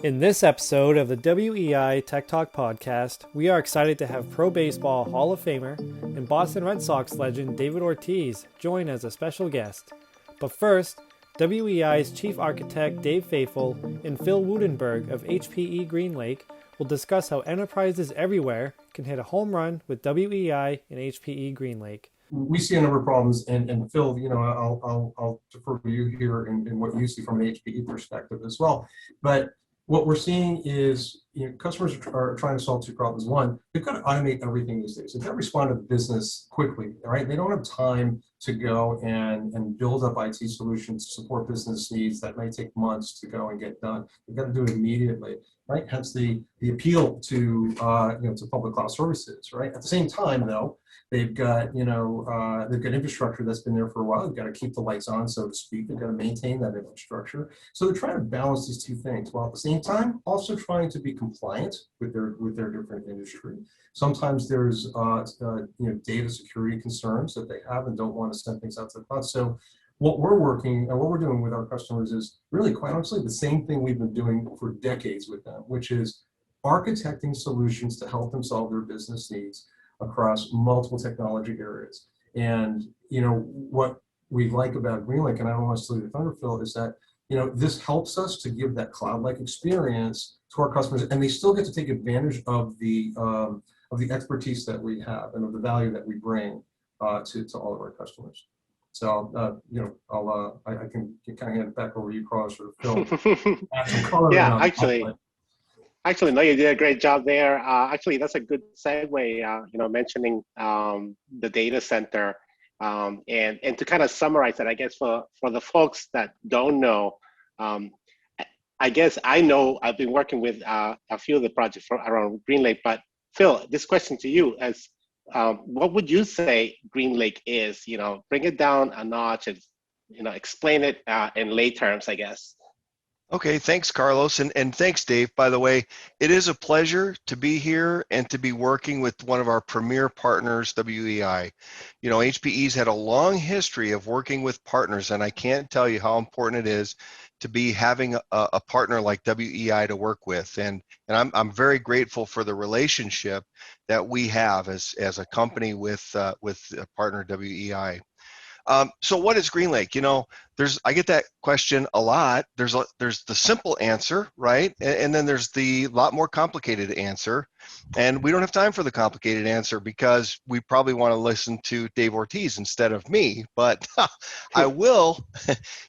In this episode of the WEI Tech Talk podcast, we are excited to have Pro Baseball Hall of Famer and Boston Red Sox legend David Ortiz join as a special guest. But first, WEI's Chief Architect Dave Fafel and Phil Woudenberg of HPE GreenLake will discuss how enterprises everywhere can hit a home run with WEI and HPE GreenLake. We see a number of problems, and Phil, I'll defer to you here in what you see from an HPE perspective as well. But what we're seeing is, customers are trying to solve two problems. One, they've got to automate everything these days. They've got to respond to the business quickly, right? They don't have time to go and build up IT solutions to support business needs that may take months to go and get done. They've got to do it immediately, right? Hence the appeal to to public cloud services, right? At the same time, though, they've got infrastructure that's been there for a while. They've got to keep the lights on, so to speak. They've got to maintain that infrastructure. So they're trying to balance these two things, while at the same time also trying to be compliant with their different industry. Sometimes there's data security concerns that they have and don't want to send things out to the cloud. So what we're doing with our customers is really, quite honestly, the same thing we've been doing for decades with them, which is architecting solutions to help them solve their business needs across multiple technology areas. And what we like about GreenLake, and I don't want to steal the thunder, Phil, is that this helps us to give that cloud-like experience to our customers, and they still get to take advantage of the expertise that we have and of the value that we bring to all of our customers. So I can kind of hand it back over to you, Carlos, or Phil. Add some color. Yeah, actually, no, you did a great job there. Actually, that's a good segue. Mentioning the data center, and to kind of summarize that, I guess for the folks that don't know, I guess I've been working with a few of the projects around GreenLake. But Phil, this question to you is, what would you say GreenLake is? Bring it down a notch and explain it in lay terms, I guess. Okay, thanks, Carlos, and thanks, Dave. By the way, it is a pleasure to be here and to be working with one of our premier partners, WEI. HPE's had a long history of working with partners, and I can't tell you how important it is to be having a partner like WEI to work with. And I'm very grateful for the relationship that we have as a company with a partner, WEI. So what is GreenLake? I get that question a lot. There's the simple answer, right? And then there's the lot more complicated answer. And we don't have time for the complicated answer because we probably want to listen to Dave Ortiz instead of me. But I will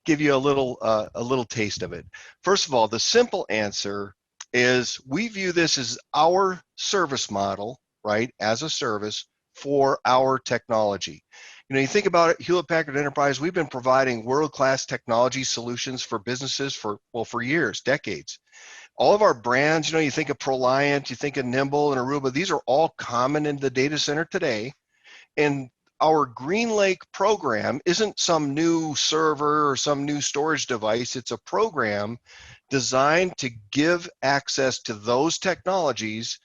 give you a little taste of it. First of all, the simple answer is we view this as our service model, right? As a service for our technology. You think about it, Hewlett-Packard Enterprise, we've been providing world-class technology solutions for businesses for years, decades. All of our brands, you think of ProLiant, you think of Nimble and Aruba, these are all common in the data center today. And our GreenLake program isn't some new server or some new storage device. It's a program designed to give access to those technologies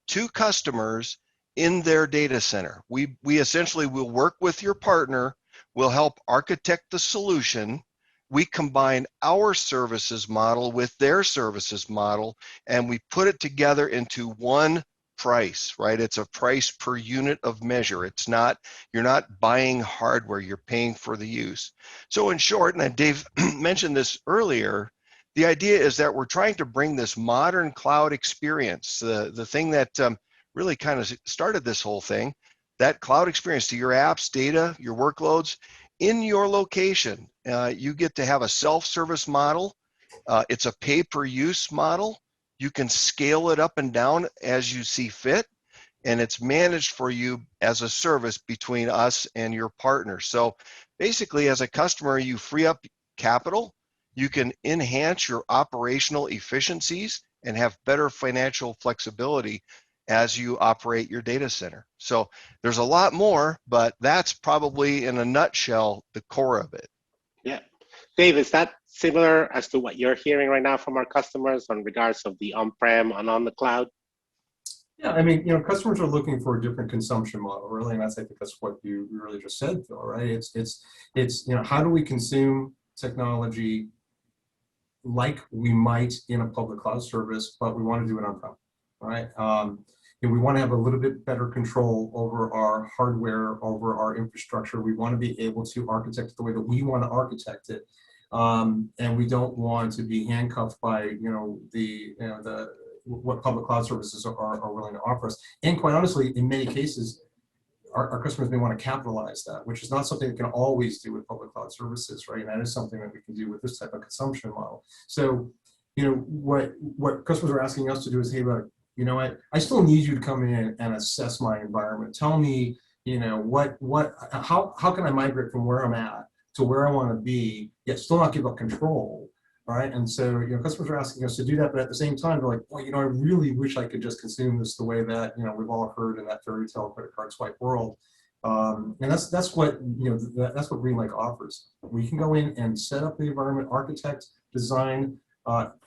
to customers in their data center. We essentially will work with your partner, we'll help architect the solution, we combine our services model with their services model, and we put it together into one price, right? It's a price per unit of measure. You're not buying hardware, you're paying for the use. So in short, and Dave mentioned this earlier, the idea is that we're trying to bring this modern cloud experience, the thing that really kind of started this whole thing, that cloud experience to your apps, data, your workloads in your location. You get to have a self-service model. It's a pay-per-use model. You can scale it up and down as you see fit, and it's managed for you as a service between us and your partner. So basically, as a customer, you free up capital, you can enhance your operational efficiencies and have better financial flexibility as you operate your data center. So there's a lot more, but that's probably in a nutshell the core of it. Yeah. Dave, is that similar as to what you're hearing right now from our customers on regards of the on-prem and on the cloud? Yeah, customers are looking for a different consumption model, really, and I think that's what you really just said, Phil, right? It's how do we consume technology like we might in a public cloud service, but we want to do it on-prem, right? And we want to have a little bit better control over our hardware, over our infrastructure. We want to be able to architect it the way that we want to architect it. And we don't want to be handcuffed by, what public cloud services are willing to offer us. And quite honestly, in many cases, our customers may want to capitalize that, which is not something that can always do with public cloud services, right? And that is something that we can do with this type of consumption model. So, what customers are asking us to do is, hey, look, you know what? I still need you to come in and assess my environment. Tell me, how can I migrate from where I'm at to where I want to be, yet still not give up control, right? And so, customers are asking us to do that, but at the same time, they're like, well, I really wish I could just consume this the way that, we've all heard in that fairy tale credit card swipe world. And that's what, that's what GreenLake offers. We can go in and set up the environment, architect, design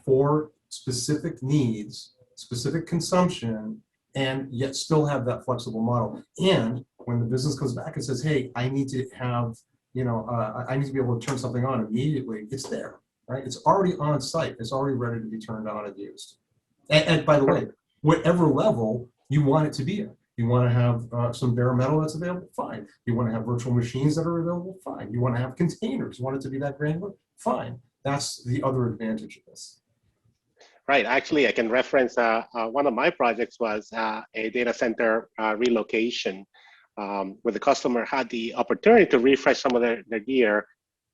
for specific needs, specific consumption, and yet still have that flexible model. And when the business comes back and says, hey, I need to have, I need to be able to turn something on immediately, it's there. Right? It's already on site. It's already ready to be turned on and used. And by the way, whatever level you want it to be at. You want to have some bare metal that's available? Fine. You want to have virtual machines that are available? Fine. You want to have containers? You want it to be that granular? Fine. That's the other advantage of this. Right. Actually, I can reference one of my projects was a data center relocation where the customer had the opportunity to refresh some of their gear.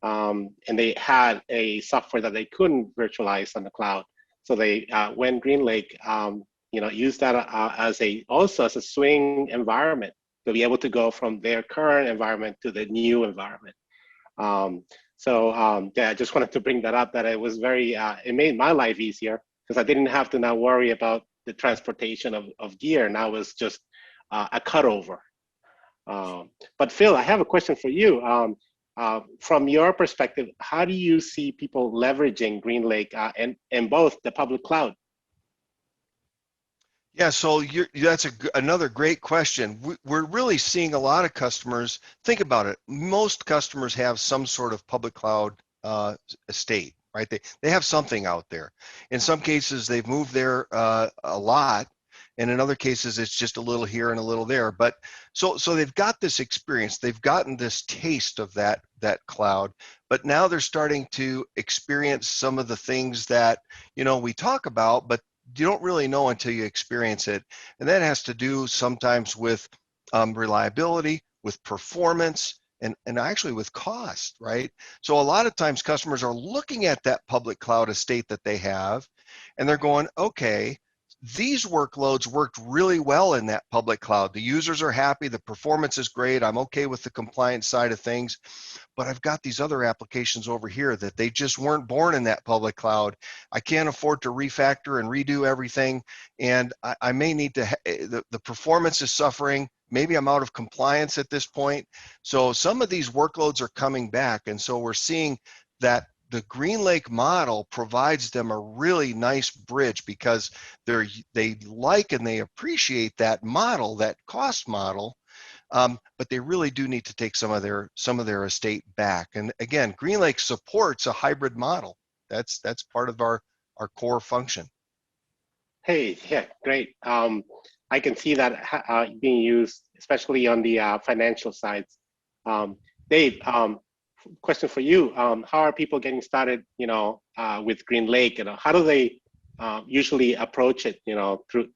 And they had a software that they couldn't virtualize on the cloud. So they went GreenLake, used that as a swing environment to be able to go from their current environment to the new environment. Yeah, I just wanted to bring that up, that it was it made my life easier because I didn't have to now worry about the transportation of gear. Now it was just a cutover. But Phil, I have a question for you. From your perspective, how do you see people leveraging GreenLake in both the public cloud? Yeah, so that's another great question. We're really seeing a lot of customers, think about it, most customers have some sort of public cloud estate, right? They have something out there. In some cases, they've moved there a lot, and in other cases, it's just a little here and a little there. But so they've got this experience, they've gotten this taste of that cloud, but now they're starting to experience some of the things that, we talk about, but you don't really know until you experience it. And that has to do sometimes with reliability, with performance, and actually with cost, right? So a lot of times customers are looking at that public cloud estate that they have, and they're going, okay, these workloads worked really well in that public cloud. The users are happy, the performance is great, I'm okay with the compliance side of things, but I've got these other applications over here that they just weren't born in that public cloud. I can't afford to refactor and redo everything, and I may need to, the performance is suffering, maybe I'm out of compliance at this point. So some of these workloads are coming back, and so we're seeing that the GreenLake model provides them a really nice bridge because they like and they appreciate that model, that cost model, but they really do need to take some of their estate back. And again, GreenLake supports a hybrid model. That's part of our core function. Hey, yeah, great. I can see that being used, especially on the financial sides. Dave, question for you. How are people getting started, with GreenLake? How do they usually approach it,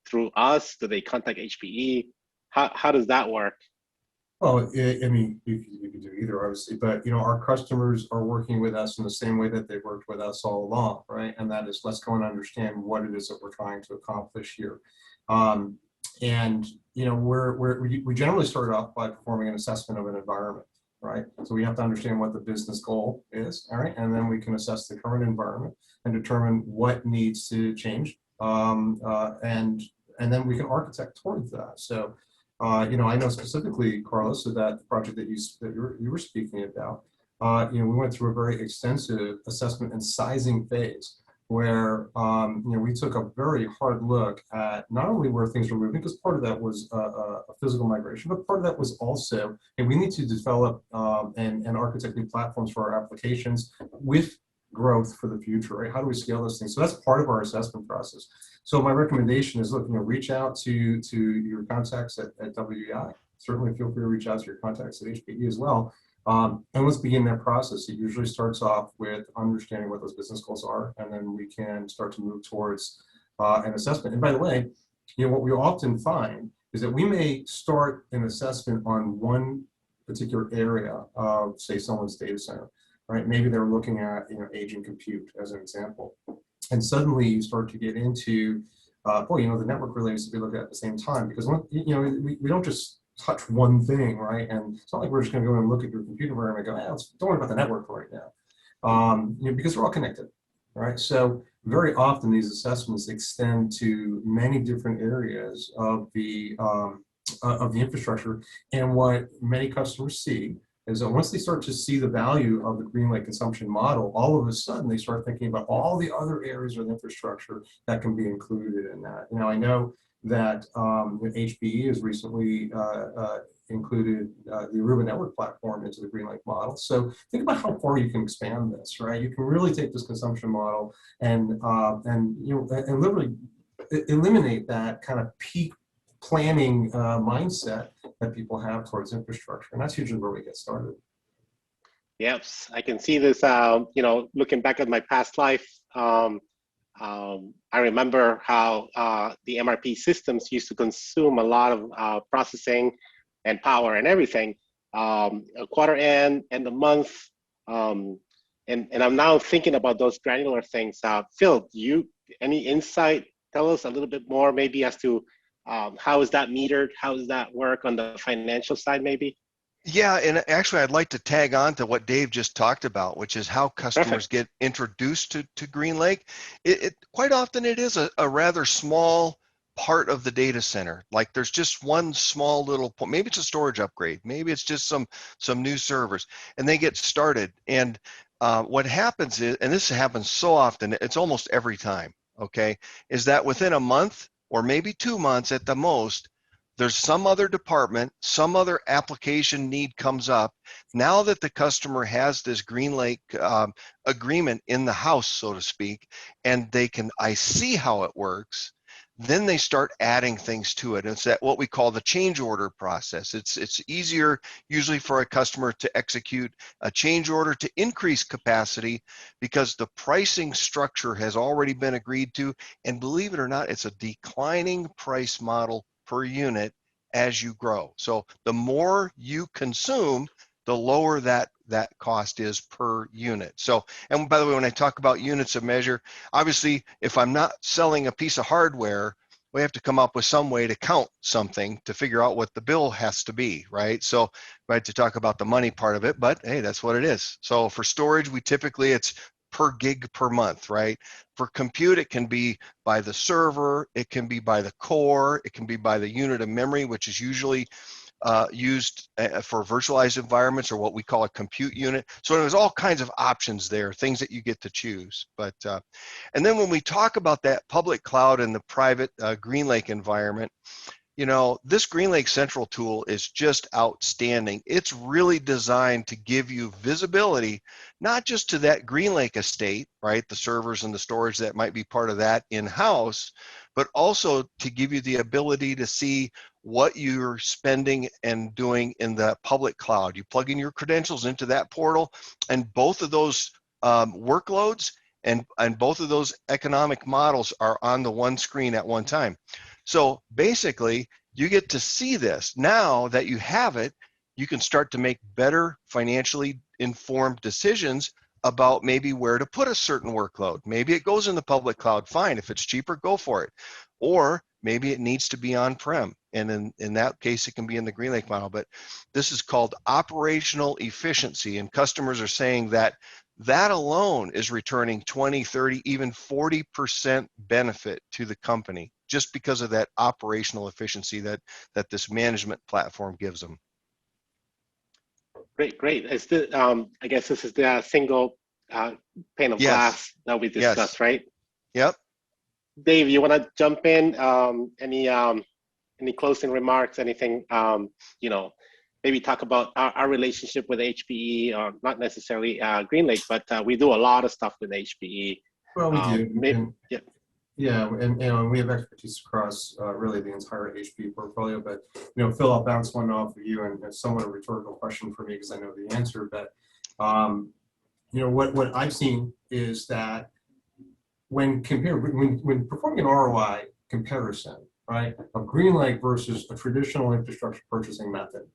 through us? Do they contact HPE? How does that work? Well, I mean, you could do either, obviously, but our customers are working with us in the same way that they've worked with us all along, right? And that is, let's go and understand what it is that we're trying to accomplish here. And we generally start off by performing an assessment of an environment, right? So we have to understand what the business goal is, all right? And then we can assess the current environment and determine what needs to change, and then we can architect towards that. So. I know specifically, Carlos, so that project that you were speaking about, we went through a very extensive assessment and sizing phase where, we took a very hard look at not only where things were moving, because part of that was a physical migration, but part of that was also, we need to develop and architect new platforms for our applications with growth for the future, right? How do we scale this thing? So that's part of our assessment process. So my recommendation is, look, reach out to your contacts at WEI. Certainly feel free to reach out to your contacts at HPE as well. And let's begin that process. It usually starts off with understanding what those business goals are, and then we can start to move towards an assessment. And by the way, what we often find is that we may start an assessment on one particular area of, say, someone's data center, right? Maybe they're looking at, aging compute as an example. And suddenly you start to get into, the network really needs to be looked at the same time, because, we don't just touch one thing, right? And it's not like we're just going to go and look at your computer environment and go, don't worry about the network right now, because they're all connected, right? So very often these assessments extend to many different areas of the infrastructure. And what many customers see is that once they start to see the value of the GreenLake consumption model, all of a sudden they start thinking about all the other areas of infrastructure that can be included in that. I know that HPE has recently included the Aruba network platform into the GreenLake model. So think about how far you can expand this, right? You can really take this consumption model and literally eliminate that kind of peak planning mindset that people have towards infrastructure. And that's usually where we get started. Yep, I can see this, looking back at my past life. I remember how the MRP systems used to consume a lot of processing and power and everything, a quarter end and the month. And I'm now thinking about those granular things. Phil, any insight? Tell us a little bit more maybe as to how is that metered? How does that work on the financial side maybe? Yeah, and actually I'd like to tag on to what Dave just talked about, which is how customers Perfect. get introduced to GreenLake. Quite often it is a rather small part of the data center. Like there's just one small little point. Maybe it's a storage upgrade. Maybe it's just some new servers, and they get started. And what happens is, and this happens so often, it's almost every time, okay, is that within a month or maybe 2 months at the most, there's some other department, some other application need comes up. Now that the customer has this GreenLake agreement in the house, so to speak, and I see how it works, then they start adding things to it. It's that what we call the change order process. It's easier usually for a customer to execute a change order to increase capacity because the pricing structure has already been agreed to. And believe it or not, it's a declining price model per unit as you grow. So the more you consume, the lower that cost is per unit. So, and by the way, when I talk about units of measure, obviously, if I'm not selling a piece of hardware, we have to come up with some way to count something to figure out what the bill has to be, right? So, right, to talk about the money part of it, but hey, that's what it is. So for storage, it's per gig per month, right? For compute, it can be by the server, it can be by the core, it can be by the unit of memory, which is usually used for virtualized environments, or what we call a compute unit. So there's all kinds of options there, things that you get to choose. But and then when we talk about that public cloud and the private GreenLake environment, this GreenLake Central tool is just outstanding. It's really designed to give you visibility, not just to that GreenLake estate, right? The servers and the storage that might be part of that in-house, but also to give you the ability to see what you're spending and doing in the public cloud. You plug in your credentials into that portal, and both of those workloads and both of those economic models are on the one screen at one time. So basically, you get to see this. Now that you have it, you can start to make better financially informed decisions about maybe where to put a certain workload. Maybe it goes in the public cloud, fine. If it's cheaper, go for it. Or maybe it needs to be on-prem. And in that case, it can be in the GreenLake model. But this is called operational efficiency. And customers are saying that alone is returning 20, 30, even 40% benefit to the company, just because of that operational efficiency that this management platform gives them. Great. I guess this is the single pane of glass that we discussed, right? Yep. Dave, you want to jump in? Any closing remarks? Anything maybe talk about our relationship with HPE, or not necessarily GreenLake, but we do a lot of stuff with HPE. Well, we do. Yeah. Yeah, and we have expertise across really the entire HP portfolio. But Phil, I'll bounce one off of you, and it's somewhat a rhetorical question for me because I know the answer. But what I've seen is that when performing an ROI comparison, right, of GreenLake versus a traditional infrastructure purchasing method,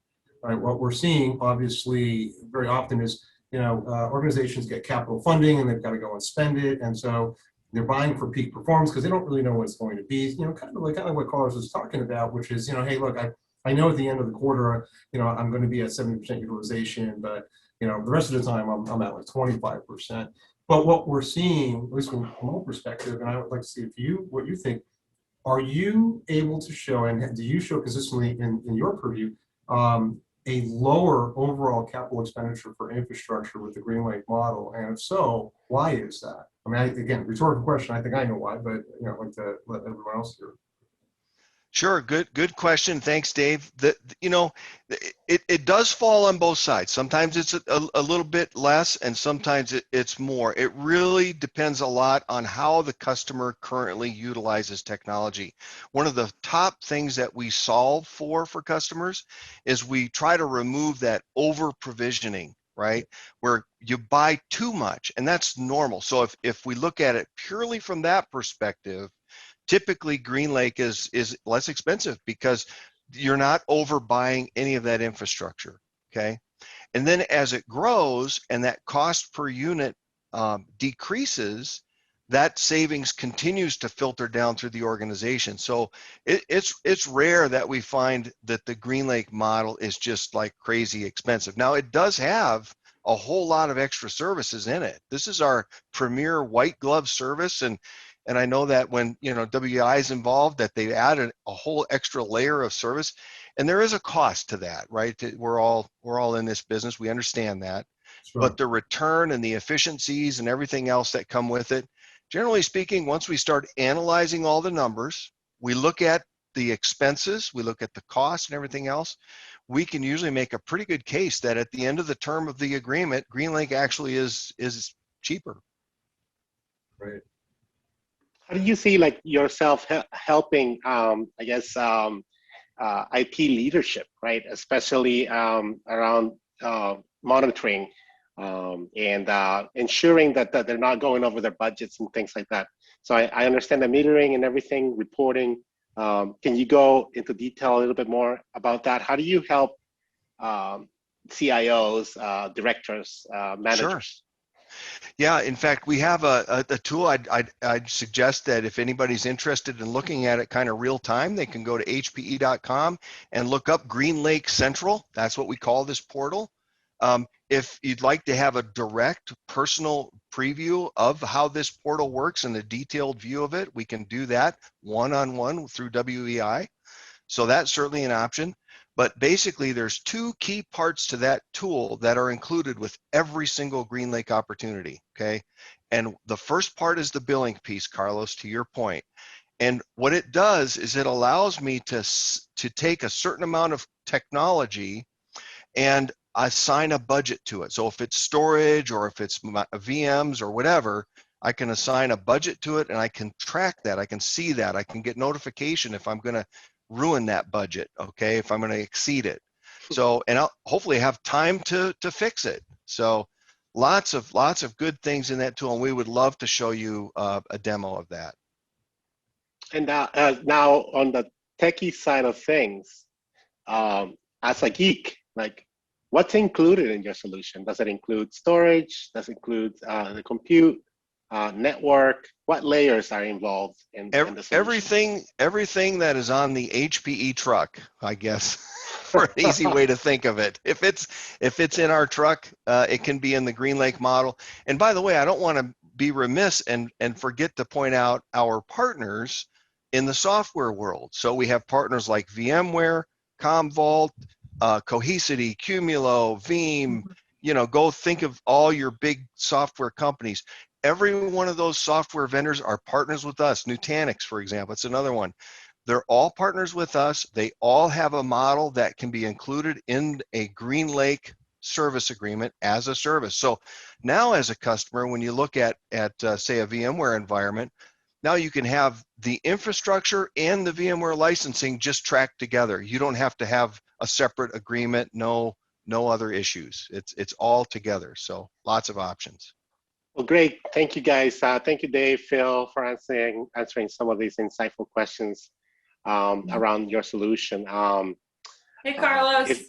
right, what we're seeing obviously very often is organizations get capital funding and they've got to go and spend it, and so they're buying for peak performance because they don't really know what it's going to be. Kind of what Carlos was talking about, which is, hey, look, I know at the end of the quarter, I'm going to be at 70% utilization, but the rest of the time I'm at like 25%. But what we're seeing, at least from my perspective, and I would like to see what you think, are you able to show, and do you show consistently in your purview, a lower overall capital expenditure for infrastructure with the GreenLake model? And if so, why is that? I mean, again, rhetorical question. I think I know why, but I'd like to let everyone else hear. Sure, good question. Thanks, Dave. It does fall on both sides. Sometimes it's a little bit less, and sometimes it's more. It really depends a lot on how the customer currently utilizes technology. One of the top things that we solve for customers is we try to remove that over provisioning, right? Where you buy too much, and that's normal. So if we look at it purely from that perspective, typically GreenLake is less expensive because you're not overbuying any of that infrastructure, okay? And then as it grows and that cost per unit decreases, that savings continues to filter down through the organization. So it's rare that we find that the GreenLake model is just like crazy expensive. Now, it does have a whole lot of extra services in it. This is our premier white glove service, and I know that when WEI is involved, that they've added a whole extra layer of service, and there is a cost to that, right? We're all in this business. We understand that, sure. But the return and the efficiencies and everything else that come with it, generally speaking, once we start analyzing all the numbers, we look at the expenses, we look at the cost and everything else, we can usually make a pretty good case that at the end of the term of the agreement, GreenLake actually is cheaper. Right. How do you see like yourself helping, IT leadership, right? Especially around monitoring and ensuring that they're not going over their budgets and things like that. So I understand the metering and everything, reporting. Can you go into detail a little bit more about that? How do you help CIOs, directors, managers? Sure. Yeah, in fact, we have a tool. I'd suggest that if anybody's interested in looking at it kind of real time, they can go to hpe.com and look up GreenLake Central. That's what we call this portal. If you'd like to have a direct personal preview of how this portal works and a detailed view of it, we can do that one-on-one through WEI. So that's certainly an option. But basically, there's two key parts to that tool that are included with every single GreenLake opportunity, okay? And the first part is the billing piece, Carlos, to your point. And what it does is it allows me to take a certain amount of technology and assign a budget to it. So if it's storage or if it's VMs or whatever, I can assign a budget to it and I can track that. I can see that. I can get notification if I'm going to ruin that budget, okay, if I'm going to exceed it. So, and I'll hopefully have time to fix it. So lots of good things in that tool, and we would love to show you a demo of that. And now on the techie side of things, as a geek, like what's included in your solution? Does it include storage? Does it include the compute? Network? What layers are involved in the solution? Everything that is on the HPE truck, I guess, for an easy way to think of it. If it's in our truck, it can be in the GreenLake model. And by the way, I don't want to be remiss and forget to point out our partners in the software world. So we have partners like VMware, Commvault, Cohesity, Cumulo, Veeam. Go think of all your big software companies. Every one of those software vendors are partners with us. Nutanix, for example, it's another one. They're all partners with us. They all have a model that can be included in a GreenLake service agreement as a service. So now as a customer, when you look at say a VMware environment, now you can have the infrastructure and the VMware licensing just tracked together. You don't have to have a separate agreement, no other issues. It's all together. So lots of options. Well, great. Thank you, guys. Thank you, Dave, Phil, for answering some of these insightful questions around your solution. Hey, Carlos. Hey,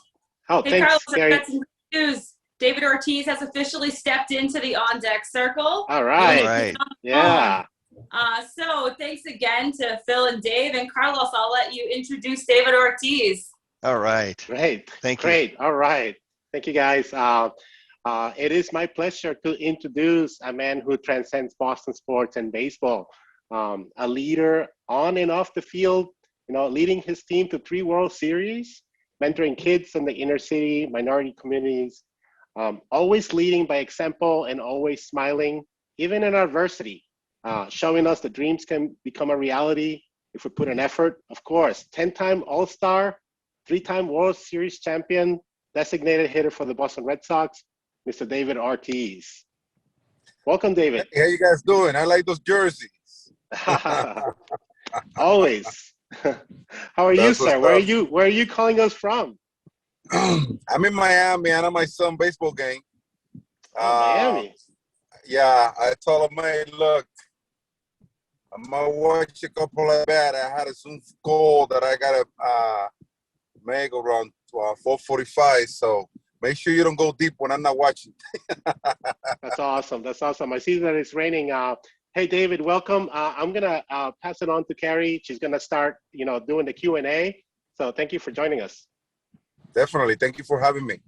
Carlos, thanks, I've got some good news. David Ortiz has officially stepped into the on-deck circle. All right. Yeah. So thanks again to Phil and Dave. And Carlos, I'll let you introduce David Ortiz. All right. Great. Thank you. Great. All right. Thank you, guys. It is my pleasure to introduce a man who transcends Boston sports and baseball, a leader on and off the field, leading his team to 3 World Series, mentoring kids in the inner city, minority communities, always leading by example and always smiling, even in adversity, showing us that dreams can become a reality if we put an effort. Of course, 10-time All-Star, 3-time World Series champion, designated hitter for the Boston Red Sox, Mr. David Ortiz. Welcome, David. Hey, how you guys doing? I like those jerseys. Always. How are you, sir? Where are you calling us from? I'm in Miami, and I'm my son's baseball game. Miami. Yeah, I told him, hey, look, I'm gonna watch a couple of bad. I had a Zoom call that I gotta make around 4:45. So make sure you don't go deep when I'm not watching. That's awesome. That's awesome. I see that it's raining. Hey, David, welcome. I'm gonna pass it on to Carrie. She's gonna start, doing the Q&A. So thank you for joining us. Definitely. Thank you for having me.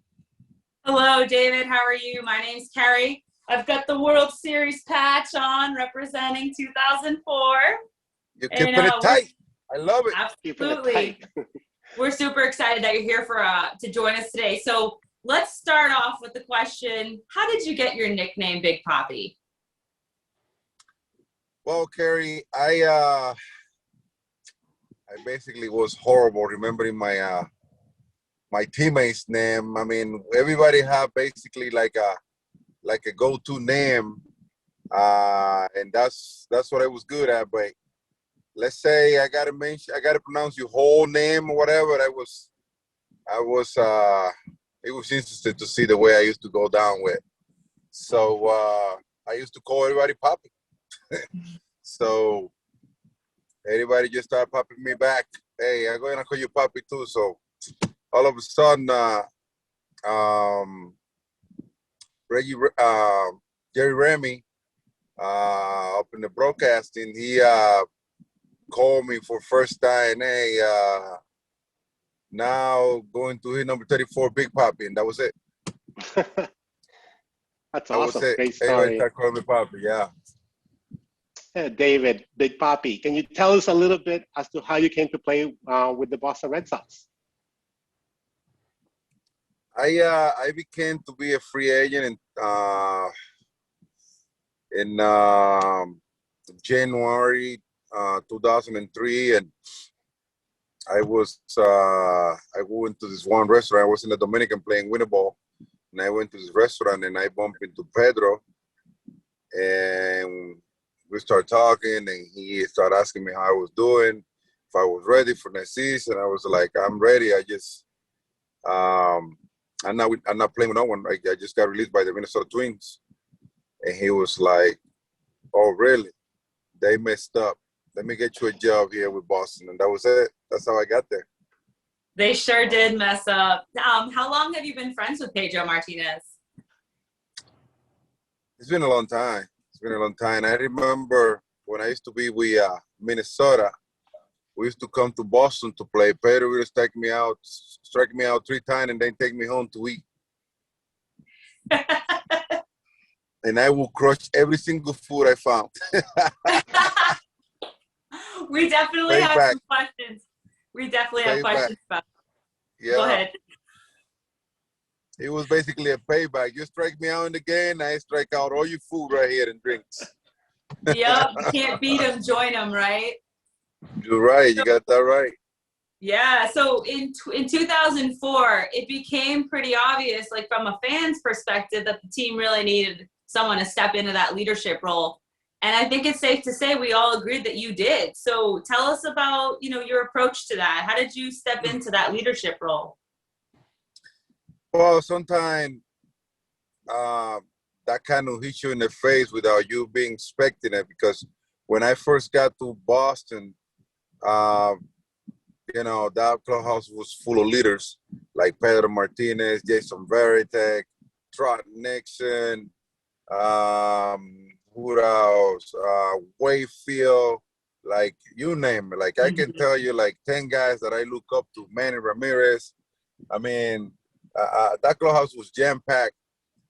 Hello, David. How are you? My name's Carrie. I've got the World Series patch on representing 2004. You're keeping it tight. I love it. Absolutely. We're super excited that you're here to join us today. So let's start off with the question, how did you get your nickname Big Papi? Well, Carrie, I basically was horrible remembering my my teammates' name. I mean, everybody have basically like a go-to name, and that's what I was good at. But let's say I gotta pronounce your whole name or whatever. It was interesting to see the way I used to go down with. So I used to call everybody Papi. So everybody just started popping me back. Hey, I'm gonna call you Papi too. So all of a sudden, Jerry Remy, up in the broadcasting, he called me for first time. Hey, now going to hit number 34, Big Papi, and that was it. That's that awesome. Was it. Great Everybody story. started calling me Papi, yeah. Yeah, David, Big Papi, can you tell us a little bit as to how you came to play with the Boston Red Sox? I became to be a free agent in January 2003, and I went to this one restaurant. I was in the Dominican playing Winneball, and I went to this restaurant and I bumped into Pedro, and we started talking, and he started asking me how I was doing, if I was ready for next season. I was like, I'm ready. I just I'm not playing with no one. I just got released by the Minnesota Twins. And he was like, oh, really? They messed up. Let me get you a job here with Boston. And that was it. That's how I got there. They sure did mess up. How long have you been friends with Pedro Martinez? It's been a long time. I remember when I used to be with Minnesota, we used to come to Boston to play. Pedro would strike me out 3 times and then take me home to eat. And I will crush every single food I found. We definitely have some questions. We definitely have questions about it. Yeah. Go ahead. It was basically a payback. You strike me out in the game, I strike out all your food right here and drinks. Yep, you can't beat them, join them, right? You're right. You got that right. Yeah, so in 2004, it became pretty obvious, like from a fan's perspective, that the team really needed someone to step into that leadership role. And I think it's safe to say we all agreed that you did. So tell us about, your approach to that. How did you step into that leadership role? Well, sometimes that kind of hits you in the face without you being expecting it. Because when I first got to Boston, that clubhouse was full of leaders like Pedro Martinez, Jason Veritek, Trot Nixon, who else? Wayfield, like you name it. Like I can tell you like 10 guys that I look up to, Manny Ramirez. I mean, that clubhouse was jam-packed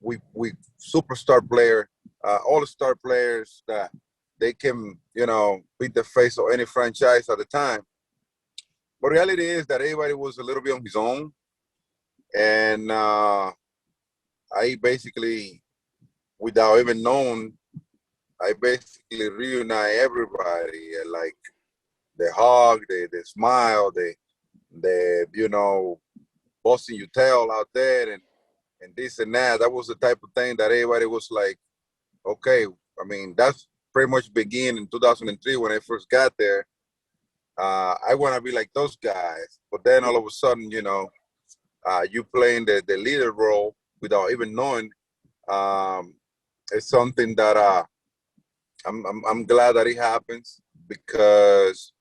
with superstar player, all-star players that they can, beat the face of any franchise at the time. But reality is that everybody was a little bit on his own. And I basically, without even knowing, I basically reunite everybody. Like the hug, the smile, the Boston you tell out there and this and that. That was the type of thing that everybody was like, okay. I mean, that's pretty much began in 2003 when I first got there. I want to be like those guys. But then all of a sudden, you playing the leader role without even knowing. It's something that I'm glad that it happens because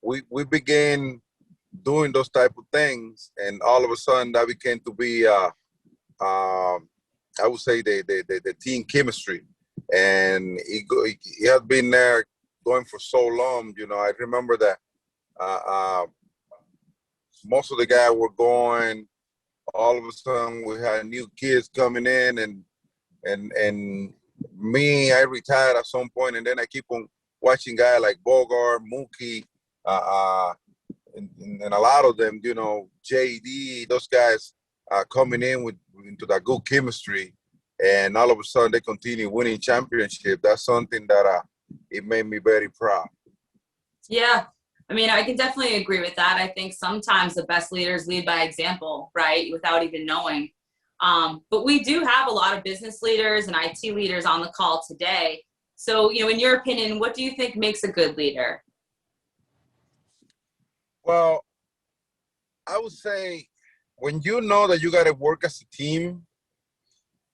we began doing those type of things, and all of a sudden that became to be I would say the team chemistry, and it had been there going for so long. I remember that most of the guys were going. All of a sudden, we had new kids coming in, and me, I retired at some point, and then I keep on watching guys like Bogart, Mookie, and a lot of them, JD, those guys coming into that good chemistry, and all of a sudden they continue winning championship. That's something that it made me very proud. Yeah. I mean, I can definitely agree with that. I think sometimes the best leaders lead by example, right? Without even knowing. But we do have a lot of business leaders and IT leaders on the call today. So, in your opinion, what do you think makes a good leader? Well, I would say when you know that you got to work as a team,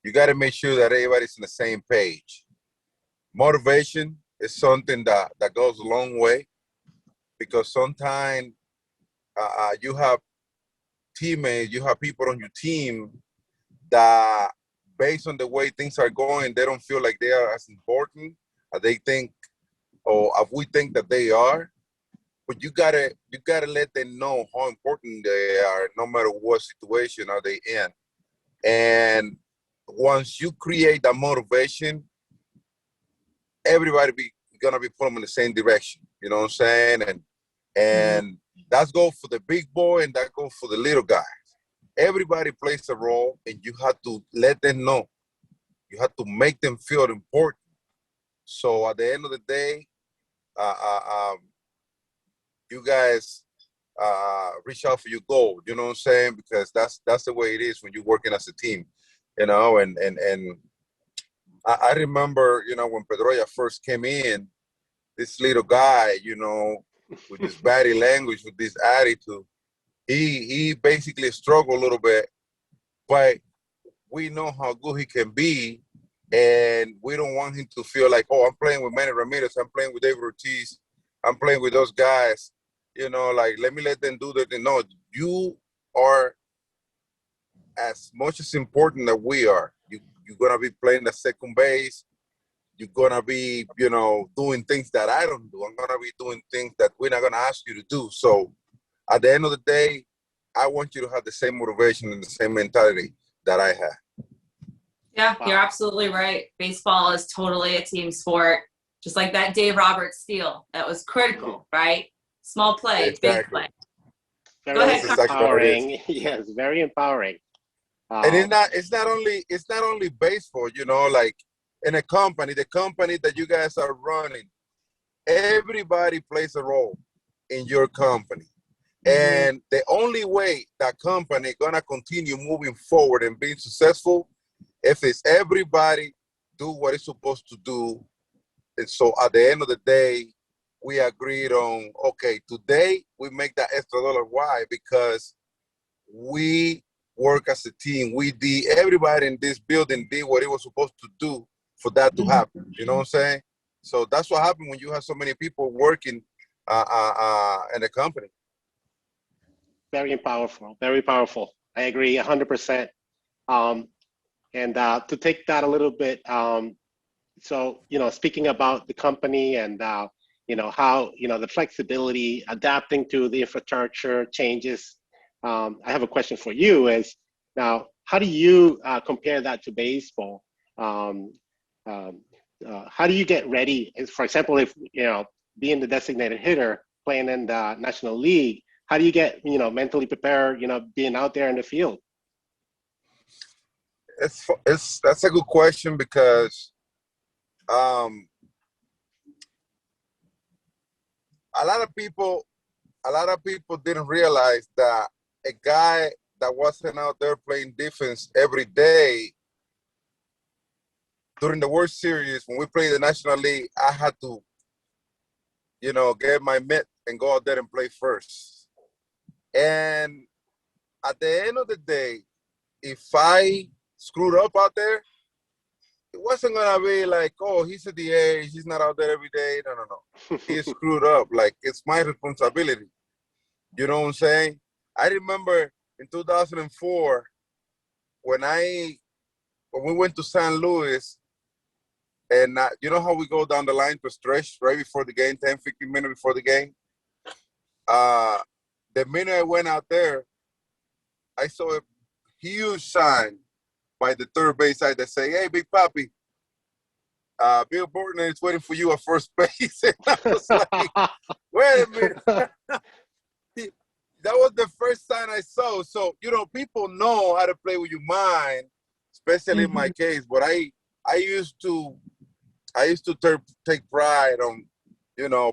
you got to make sure that everybody's on the same page. Motivation is something that goes a long way, because sometimes you have teammates, you have people on your team that, based on the way things are going, they don't feel like they are as important as they think, or as we think that they are. But you gotta let them know how important they are, no matter what situation are they in. And once you create that motivation, everybody gonna be pulling in the same direction. You know what I'm saying? And that's go for the big boy, and that goes for the little guys. Everybody plays a role, and you have to let them know. You have to make them feel important. So at the end of the day, you guys reach out for your goal. You know what I'm saying? Because that's the way it is when you're working as a team. And I remember, when Pedroia first came in, this little guy, with this body language, with this attitude, he basically struggled a little bit, but we know how good he can be, and we don't want him to feel like, oh, I'm playing with Manny Ramirez, I'm playing with David Ortiz, I'm playing with those guys, like, let me let them do that. No, you are as much as important that we are. You're gonna be playing the second base. You're gonna be, doing things that I don't do. I'm gonna be doing things that we're not gonna ask you to do. So at the end of the day, I want you to have the same motivation and the same mentality that I have. Yeah, you're absolutely right. Baseball is totally a team sport. Just like that Dave Roberts steal. That was critical, right? Small play, Exactly. big play. Very Go ahead, empowering. Yes, very empowering. And it's not only baseball, like in a company, the company that you guys are running, everybody plays a role in your company. And the only way that company gonna continue moving forward and being successful if it's everybody do what it's supposed to do. And so at the end of the day, we agreed on, okay, today we make that extra dollar. Why? Because we work as a team. Everybody in this building did what it was supposed to do for that to happen. You know what I'm saying? So that's what happened when you have so many people working in a company. Very powerful, very powerful. I agree 100%. And to take that a little bit, so, speaking about the company and, how, the flexibility, adapting to the infrastructure changes, I have a question for you is, now, how do you compare that to baseball? How do you get ready? For example, if, being the designated hitter, playing in the National League, how do you get, mentally prepared, being out there in the field? That's a good question because a lot of people didn't realize that a guy that wasn't out there playing defense every day during the World Series, when we played the National League, I had to, get my mitt and go out there and play first. And at the end of the day, if I screwed up out there, it wasn't gonna be like, oh, he's at the age, he's not out there every day. No. He screwed up. Like, it's my responsibility. You know what I'm saying? I remember in 2004 when we went to St. Louis, and you know how we go down the line to stretch right before the game, 10, 15 minutes before the game? The minute I went out there, I saw a huge sign by the third base side that say, "Hey, Big Papi, Bill Borton is waiting for you at first base." And I was like, wait a minute. That was the first sign I saw. So, people know how to play with your mind, especially in my case. But I used to take pride on,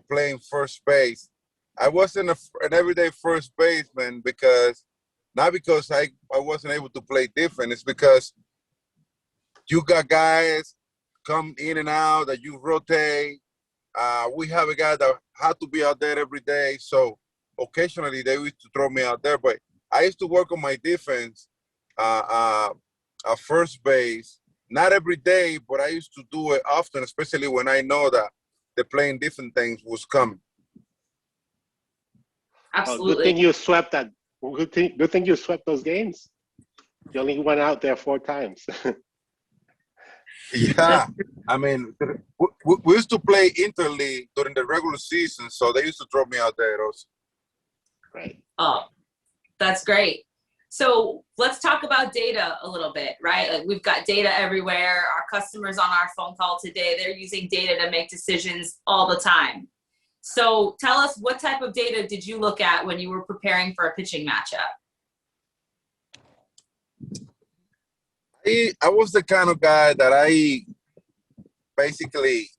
playing first base. I wasn't an everyday first baseman not because I wasn't able to play different. It's because you got guys come in and out that you rotate. We have a guy that had to be out there every day. So occasionally they used to throw me out there. But I used to work on my defense at first base. Not every day, but I used to do it often, especially when I know that the playing different things was coming. Absolutely. Good thing you swept that. Good thing you swept those games. You only went out there 4 times. Yeah, I mean, we used to play interleague during the regular season, so they used to throw me out there also. Right. Oh, that's great. So let's talk about data a little bit, right? Like, we've got data everywhere. Our customers on our phone call today, they're using data to make decisions all the time. So tell us, what type of data did you look at when you were preparing for a pitching matchup? I was the kind of guy that I basically,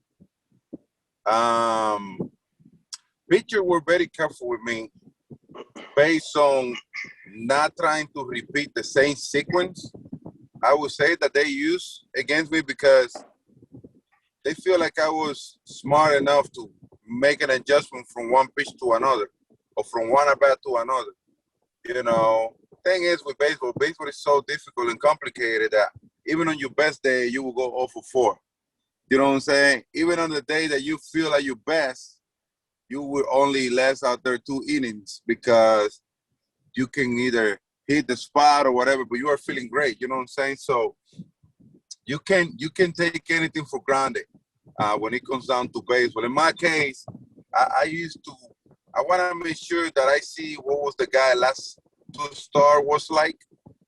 pitchers were very careful with me based on not trying to repeat the same sequence. I would say that they use against me because they feel like I was smart enough to make an adjustment from one pitch to another or from one at bat to another. Thing is with baseball is so difficult and complicated that even on your best day, you will go 0 for 4. You know what I'm saying? Even on the day that you feel at your best, you will only last out there 2 innings because you can either hit the spot or whatever, but you are feeling great. You know what I'm saying? So you can take anything for granted when it comes down to baseball. In my case, I want to make sure that I see what was the guy last 2 start was like.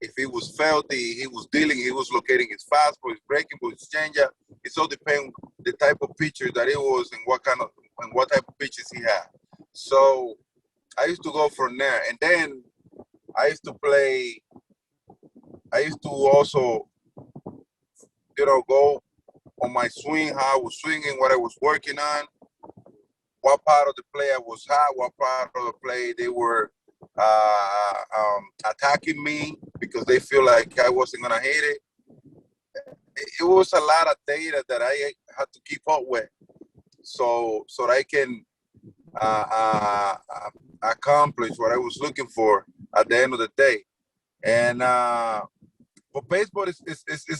If he was healthy, he was dealing, he was locating his fastball, his breaking ball, his changeup. It all depends the type of pitcher that it was and what type of pitches he had. So I used to go from there, and then I used to also, go on my swing, how I was swinging, what I was working on. what part of the play I was hot, what part of the play they were attacking me because they feel like I wasn't gonna hit it. It was a lot of data that I had to keep up with, so that I can accomplish what I was looking for at the end of the day. And but baseball is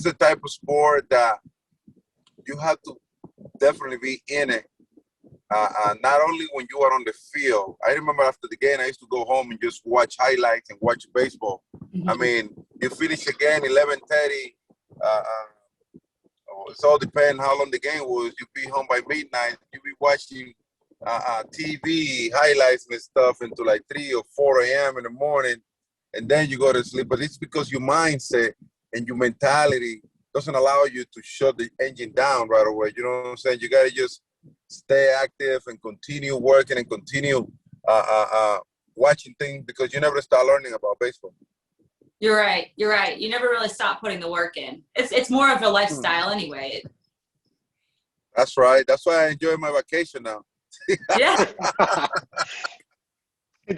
the type of sport that you have to definitely be in it. Not only when you are on the field. I remember after the game, I used to go home and just watch highlights and watch baseball. I mean, you finish a game 11:30. It all depends how long the game was. You be home by midnight. You be watching TV highlights and stuff until like 3 or 4 a.m. in the morning, and then you go to sleep. But it's because your mindset and your mentality doesn't allow you to shut the engine down right away. You know what I'm saying? You gotta just stay active and continue working and continue watching things because you never start learning about baseball. You're right. You're right. You never really stop putting the work in. It's more of a lifestyle anyway. That's right. That's why I enjoy my vacation now. Yeah.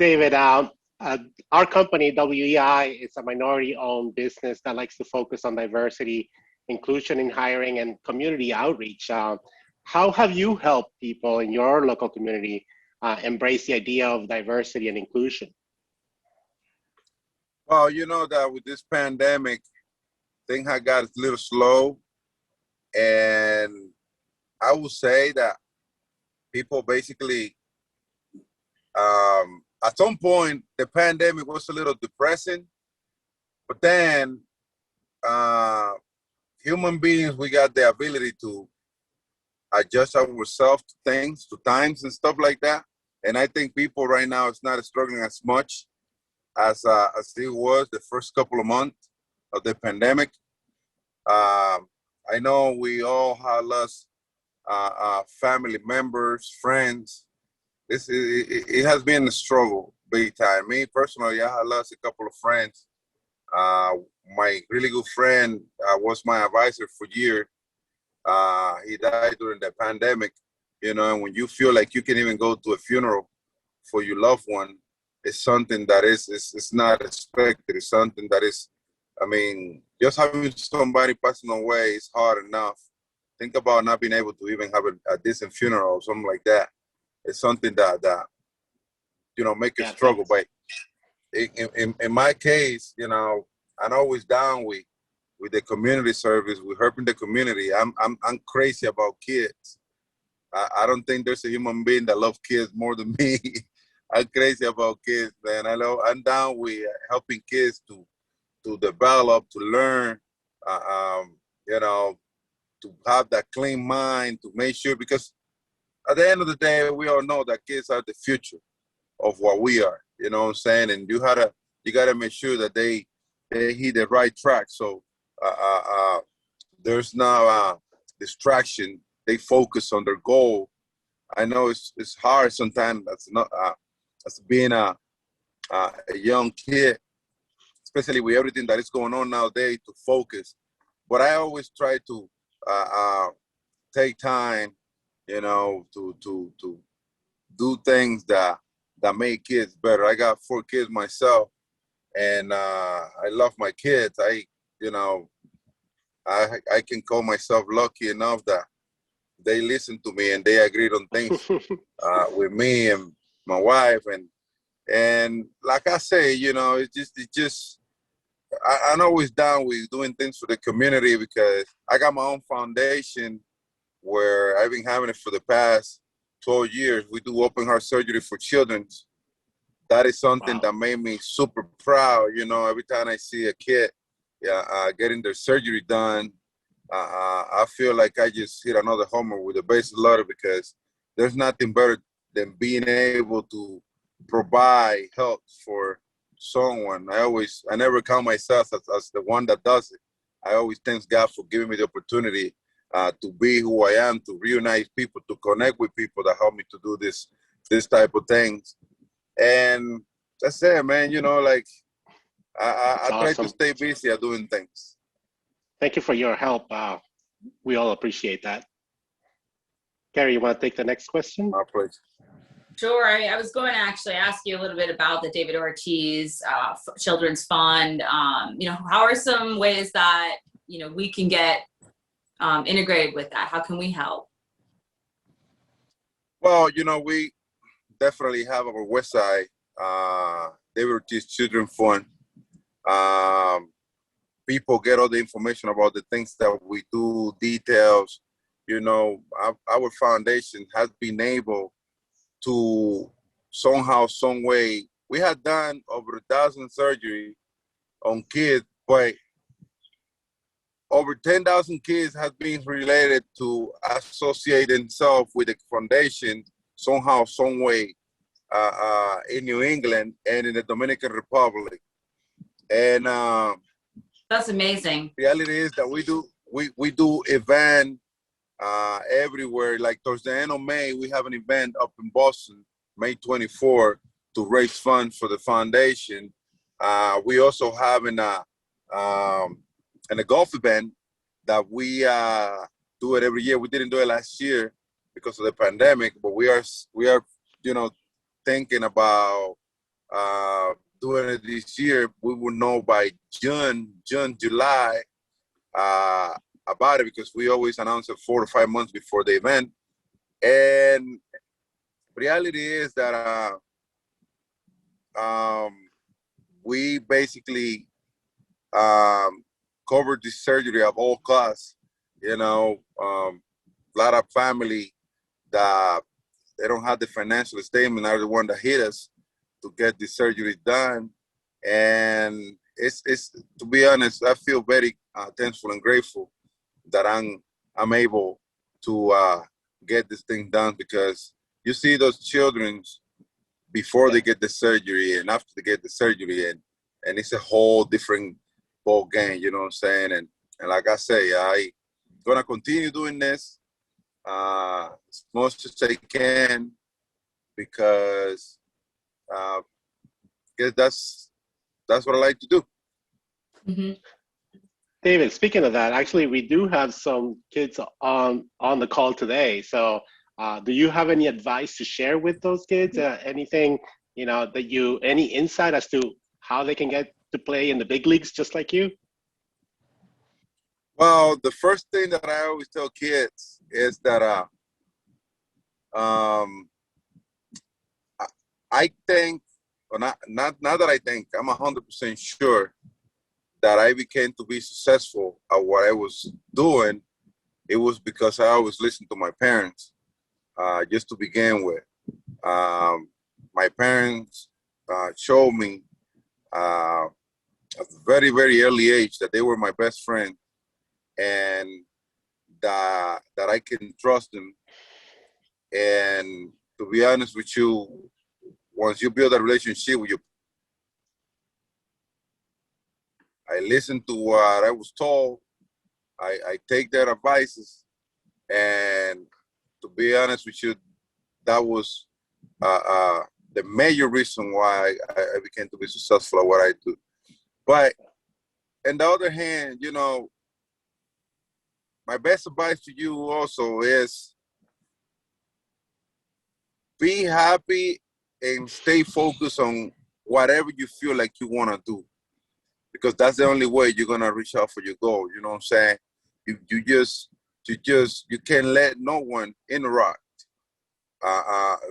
David, our company, WEI, is a minority-owned business that likes to focus on diversity, inclusion in hiring, and community outreach. How have you helped people in your local community embrace the idea of diversity and inclusion? Well, you know that with this pandemic, things have got a little slow. And I would say that people basically, at some point, the pandemic was a little depressing. But then human beings, we got the ability to adjust ourselves to things, to times and stuff like that. And I think people right now is not struggling as much as it was the first couple of months of the pandemic. I know we all have lost family members, friends. It has been a struggle big time. Me personally, I have lost a couple of friends. My really good friend was my advisor for years. He died during the pandemic, you know, and when you feel like you can even go to a funeral for your loved one, it's something that it's not expected. It's something that is, I mean, just having somebody passing away is hard enough. Think about not being able to even have a decent funeral or something like that. It's something that you know, make a struggle. But in my case, you know, I'm always down with the community service, with helping the community. I'm crazy about kids. I don't think there's a human being that loves kids more than me. I'm crazy about kids, man. I'm down with helping kids to develop, to learn, you know, to have that clean mind, to make sure, because at the end of the day, we all know that kids are the future of what we are. You know what I'm saying? And you gotta make sure that they hit the right track. So there's no distraction. They focus on their goal. I know it's hard sometimes. That's not as being a young kid, especially with everything that is going on nowadays, to focus. But I always try to take time, you know, to do things that make kids better. I got 4 kids myself, and I love my kids. You know, I can call myself lucky enough that they listen to me and they agreed on things with me and my wife, and like I say, you know, it's just I'm always down with doing things for the community, because I got my own foundation where I've been having it for the past 12 years. We do open heart surgery for children. That is something that made me super proud. You know, every time I see a kid getting their surgery done, I feel like I just hit another homer with a base loader, because there's nothing better than being able to provide help for someone. I never count myself as the one that does it. I always thank God for giving me the opportunity to be who I am, to reunite people, to connect with people that help me to do this type of things. And that's it, man. You know, like I try to stay busy at doing things. Thank you for your help. We all appreciate that. Carrie, you want to take the next question? My pleasure. Sure. I was going to actually ask you a little bit about the David Ortiz Children's Fund. How are some ways that, we can get integrated with that? How can we help? Well, we definitely have our website, David Ortiz Children's Fund. People get all the information about the things that we do, details. Our foundation has been able to somehow, some way, we had done over 1,000 surgery on kids, but over 10,000 kids have been related to associate themselves with the foundation somehow, some way, in New England and in the Dominican Republic. And That's amazing. reality is that we do event everywhere. Like towards the end of May, we have an event up in Boston, May 24, to raise funds for the foundation. We also have a golf event that we do it every year. We didn't do it last year because of the pandemic, but we are thinking about doing it this year. We will know by June, July about it, because we always announce it 4 to 5 months before the event. And reality is that we basically covered the surgery of all costs. A lot of family that they don't have the financial statement are the one that hit us to get the surgery done. And it's to be honest, I feel very thankful and grateful that I'm able to get this thing done, because you see those children before they get the surgery and after they get the surgery, and it's a whole different ball game, you know what I'm saying? And like I say, I gonna continue doing this as much as I can, because I guess that's what I like to do. Mm-hmm. David, speaking of that, actually, we do have some kids on the call today. So do you have any advice to share with those kids? Anything, any insight as to how they can get to play in the big leagues just like you? Well, the first thing that I always tell kids is that I think, or not that I think, I'm 100% sure that I became to be successful at what I was doing. It was because I always listened to my parents, just to begin with. My parents showed me at a very, very early age that they were my best friend, and that I can trust them. And to be honest with you, once you build a relationship with your, I listen to what I was told. I take their advices, and to be honest with you, that was the major reason why I became to be successful at what I do. But on the other hand, my best advice to you also is be happy and stay focused on whatever you feel like you want to do, because that's the only way you're going to reach out for your goal. You know what I'm saying? You can't let no one interrupt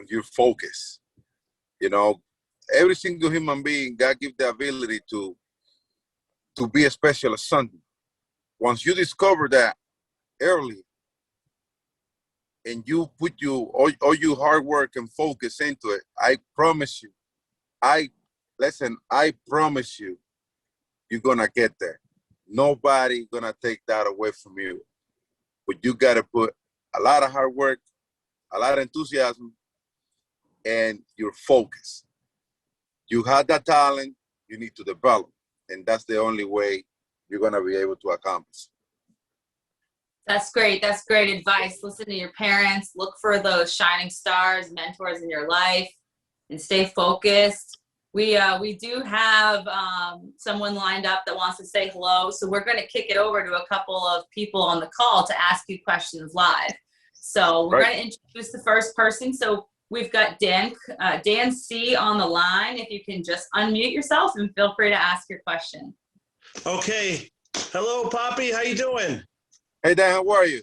your focus. Every single human being, God give the ability to be a special as something. Once you discover that early, and you put all your hard work and focus into it, I promise you, I promise you, you're gonna get there. Nobody gonna take that away from you. But you gotta put a lot of hard work, a lot of enthusiasm, and your focus. You have that talent, you need to develop. And that's the only way you're gonna be able to accomplish. That's great. That's great advice. Listen to your parents, look for those shining stars, mentors in your life, and stay focused. We do have someone lined up that wants to say hello. So we're going to kick it over to a couple of people on the call to ask you questions live. So we're Right. going to introduce the first person. So we've got Dan C on the line. If you can just unmute yourself and feel free to ask your question. Okay. Hello, Poppy. How you doing? Hey, Dan, how are you?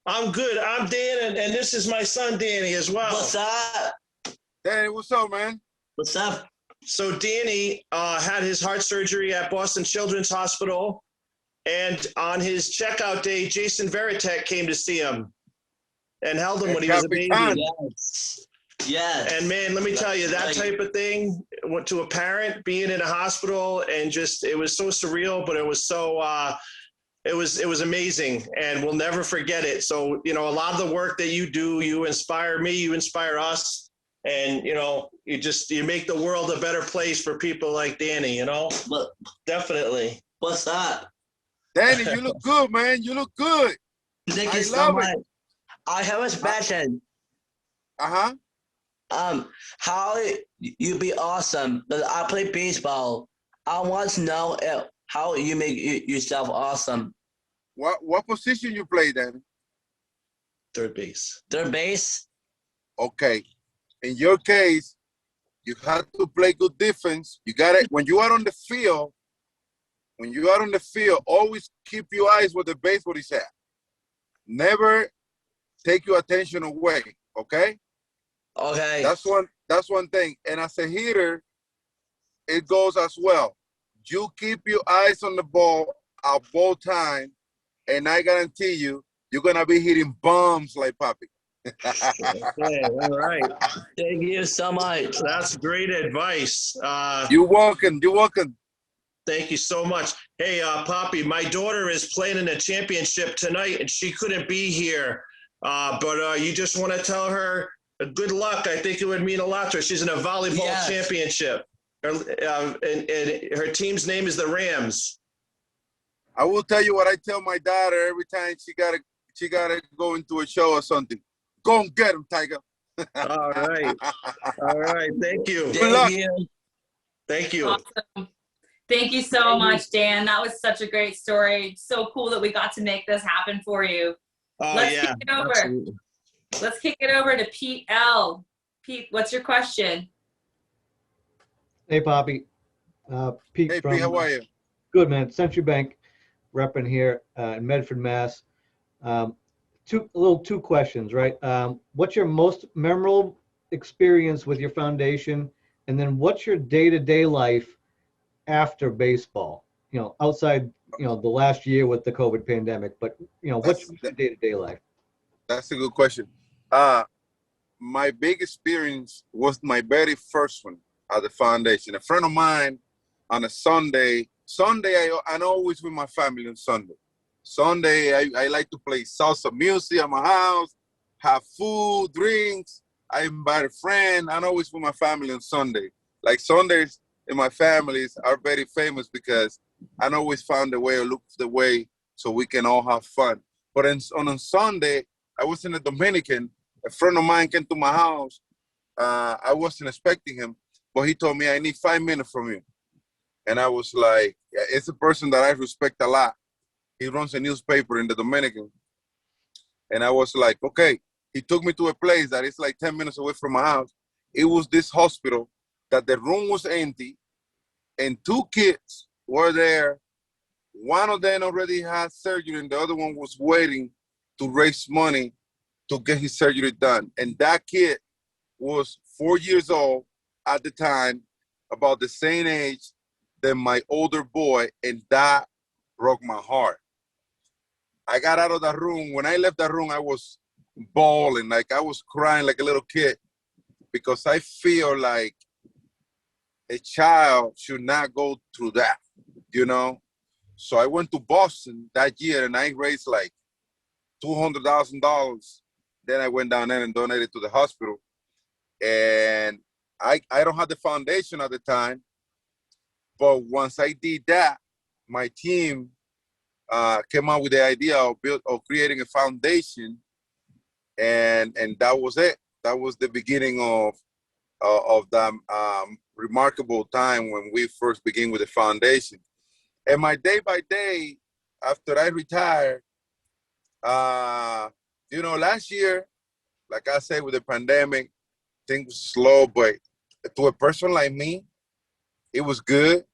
I'm good. I'm Dan, and this is my son, Danny, as well. What's up? Danny, what's up, man? What's up? So Danny had his heart surgery at Boston Children's Hospital, and on his checkout day, Jason Veritek came to see him and held him when he was a baby. Capitan. Yes. Yes. And man, let me tell you, that type of thing, went to a parent being in a hospital, and just, it was so surreal, but it was so, it was amazing, and we'll never forget it. So, you know, a lot of the work that you do, you inspire me, you inspire us, and, you know, you make the world a better place for people like Danny, you know? What, Definitely. what's up? Danny, you look good, man. You look good. Thank I you so love much. it. I have a question. Uh-huh. How you be awesome? Because I play baseball. I want to know how you make yourself awesome. What position you play, Danny? Third base. Third base. Okay. In your case, you have to play good defense. You got it. When you are on the field, always keep your eyes where the baseball is at. Never take your attention away. Okay. Okay. That's one thing. And as a hitter, it goes as well. You keep your eyes on the ball at both times, and I guarantee you, you're gonna be hitting bombs like Papi. Okay, all right. Thank you so much. That's great advice. You're welcome. You're welcome. Thank you so much. Hey, Poppy, my daughter is playing in a championship tonight, and she couldn't be here. But you just want to tell her good luck. I think it would mean a lot to her. She's in a volleyball Yes. championship. And her team's name is the Rams. I will tell you what I tell my daughter every time she gotta go into a show or something. Go and get him, Tiger. All right. All right. Thank you. Good luck. Thank you. Thank you. Awesome. Thank you so much, Dan. That was such a great story. So cool that we got to make this happen for you. Oh, Let's yeah. kick it over. Absolutely. Let's kick it over to Pete L. Pete, what's your question? Hey, Bobby. Pete Hey, from P, how are you? Good, man. Century Bank repping here in Medford, Mass. Two questions, right? What's your most memorable experience with your foundation? And then what's your day-to-day life after baseball? You know, outside, you know, the last year with the COVID pandemic, but, you know, what's your day-to-day life? That's a good question. My big experience was my very first one at the foundation. A friend of mine on a Sunday, I'm always with my family on Sunday. Sunday, I like to play salsa music at my house, have food, drinks. I invite a friend. I'm always with my family on Sunday. Like Sundays in my families are very famous because I always found a way or look for the way so we can all have fun. But on a Sunday, I was in the Dominican. A friend of mine came to my house. I wasn't expecting him, but he told me, I need 5 minutes from you. And I was like, yeah, it's a person that I respect a lot. He runs a newspaper in the Dominican. And I was like, okay. He took me to a place that is like 10 minutes away from my house. It was this hospital that the room was empty and 2 kids were there. One of them already had surgery and the other one was waiting to raise money to get his surgery done. And that kid was 4 years old at the time, about the same age than my older boy, and that broke my heart. I got out of that room. When I left that room, I was bawling, like I was crying like a little kid, because I feel like a child should not go through that, you know? So I went to Boston that year and I raised like $200,000. Then I went down there and donated to the hospital. And I don't have the foundation at the time, but once I did that, my team came up with the idea of creating a foundation, and that was it. That was the beginning of that remarkable time when we first began with the foundation. And my day by day after I retired, last year, like I said, with the pandemic, things was slow, but to a person like me, it was good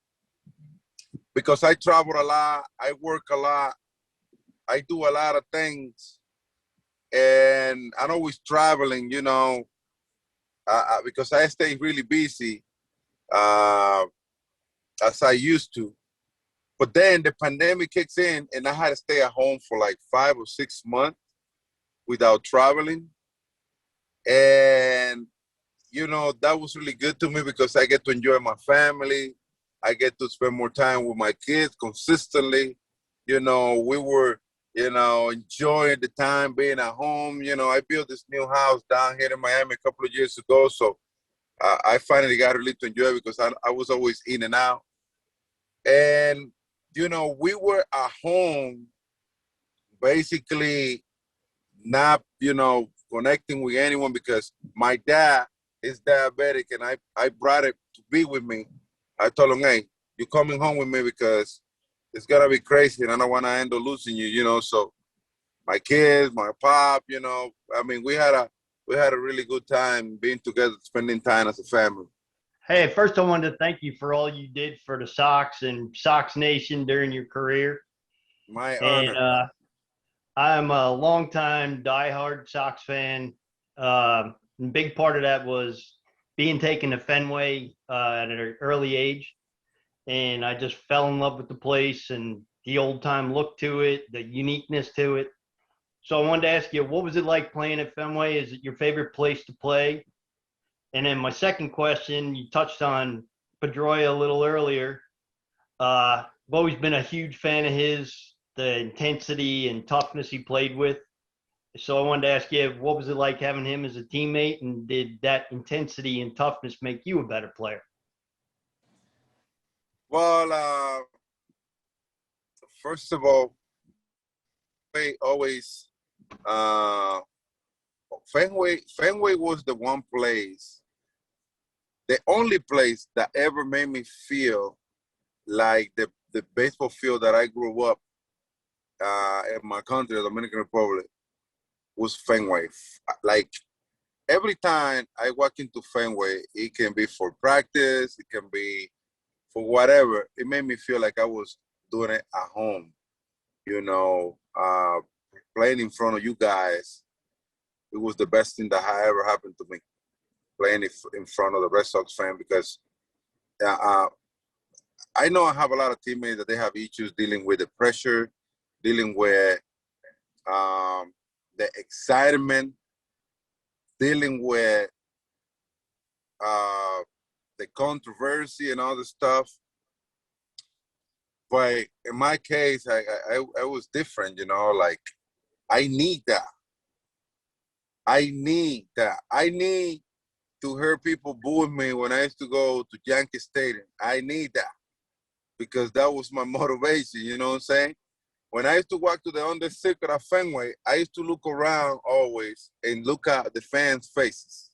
because I travel a lot, I work a lot, I do a lot of things, and I'm always traveling, because I stay really busy uh, as I used to. But then the pandemic kicks in, and I had to stay at home for like 5 or 6 months without traveling. And, that was really good to me because I get to enjoy my family. I get to spend more time with my kids consistently. We were, enjoying the time being at home. I built this new house down here in Miami a couple of years ago. So I finally got really to enjoy it because I was always in and out. And, we were at home basically not, connecting with anyone because my dad is diabetic and I brought it to be with me. I told him, hey, you're coming home with me because it's gonna be crazy and I don't want to end up losing you. So my kids, my pop, we had a really good time being together, spending time as a family. Hey, first I wanted to thank you for all you did for the Sox and Sox Nation during your career. My And honor. I'm a longtime diehard Sox fan. And big part of that was being taken to Fenway at an early age. And I just fell in love with the place and the old time look to it, the uniqueness to it. So I wanted to ask you, what was it like playing at Fenway? Is it your favorite place to play? And then my second question, you touched on Pedroia a little earlier. I've always been a huge fan of his, the intensity and toughness he played with. So I wanted to ask you, what was it like having him as a teammate, and did that intensity and toughness make you a better player? Well, first of all, I always Fenway was the one place, the only place that ever made me feel like the baseball field that I grew up in my country, the Dominican Republic, was Fenway. Like every time I walk into Fenway, it can be for practice, it can be for whatever. It made me feel like I was doing it at home, playing in front of you guys. It was the best thing that ever happened to me, playing in front of the Red Sox fan, because I know I have a lot of teammates that they have issues dealing with the pressure, dealing with the excitement, dealing with the controversy and all the stuff. But in my case, I was different, like I need that. I need that. I need to hear people booing me when I used to go to Yankee Stadium. I need that because that was my motivation, you know what I'm saying? When I used to walk to the under circuit at Fenway, I used to look around always and look at the fans' faces.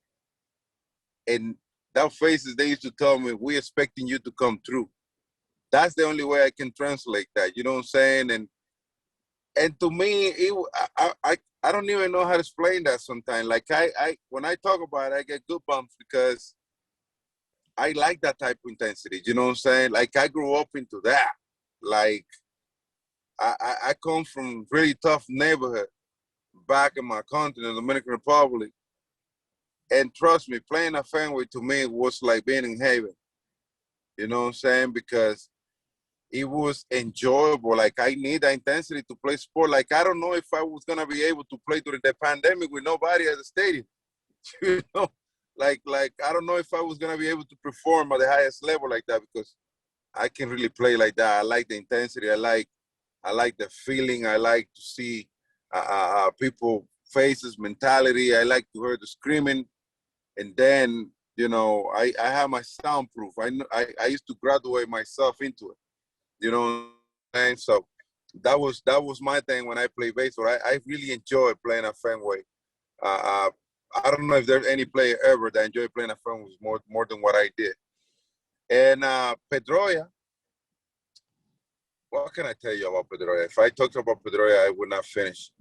And that faces, they used to tell me, we're expecting you to come through. That's the only way I can translate that, you know what I'm saying? And to me, I don't even know how to explain that sometimes. Like when I talk about it, I get goosebumps because I like that type of intensity. You know what I'm saying? Like I grew up into that. Like I come from really tough neighborhood back in my country, the Dominican Republic. And trust me, playing a Fenway to me was like being in heaven. You know what I'm saying? Because it was enjoyable. Like I need that intensity to play sport. Like I don't know if I was gonna be able to play during the pandemic with nobody at the stadium. You know, like I don't know if I was gonna be able to perform at the highest level like that because I can really play like that. I like the intensity. I like the feeling. I like to see people faces, mentality. I like to hear the screaming, and then I have my soundproof. I used to graduate myself into it. You know what I'm saying? So that was my thing when I played baseball. I really enjoyed playing at Fenway. I don't know if there's any player ever that enjoyed playing at Fenway more than what I did. And Pedroia, what can I tell you about Pedroia? If I talked about Pedroia, I would not finish.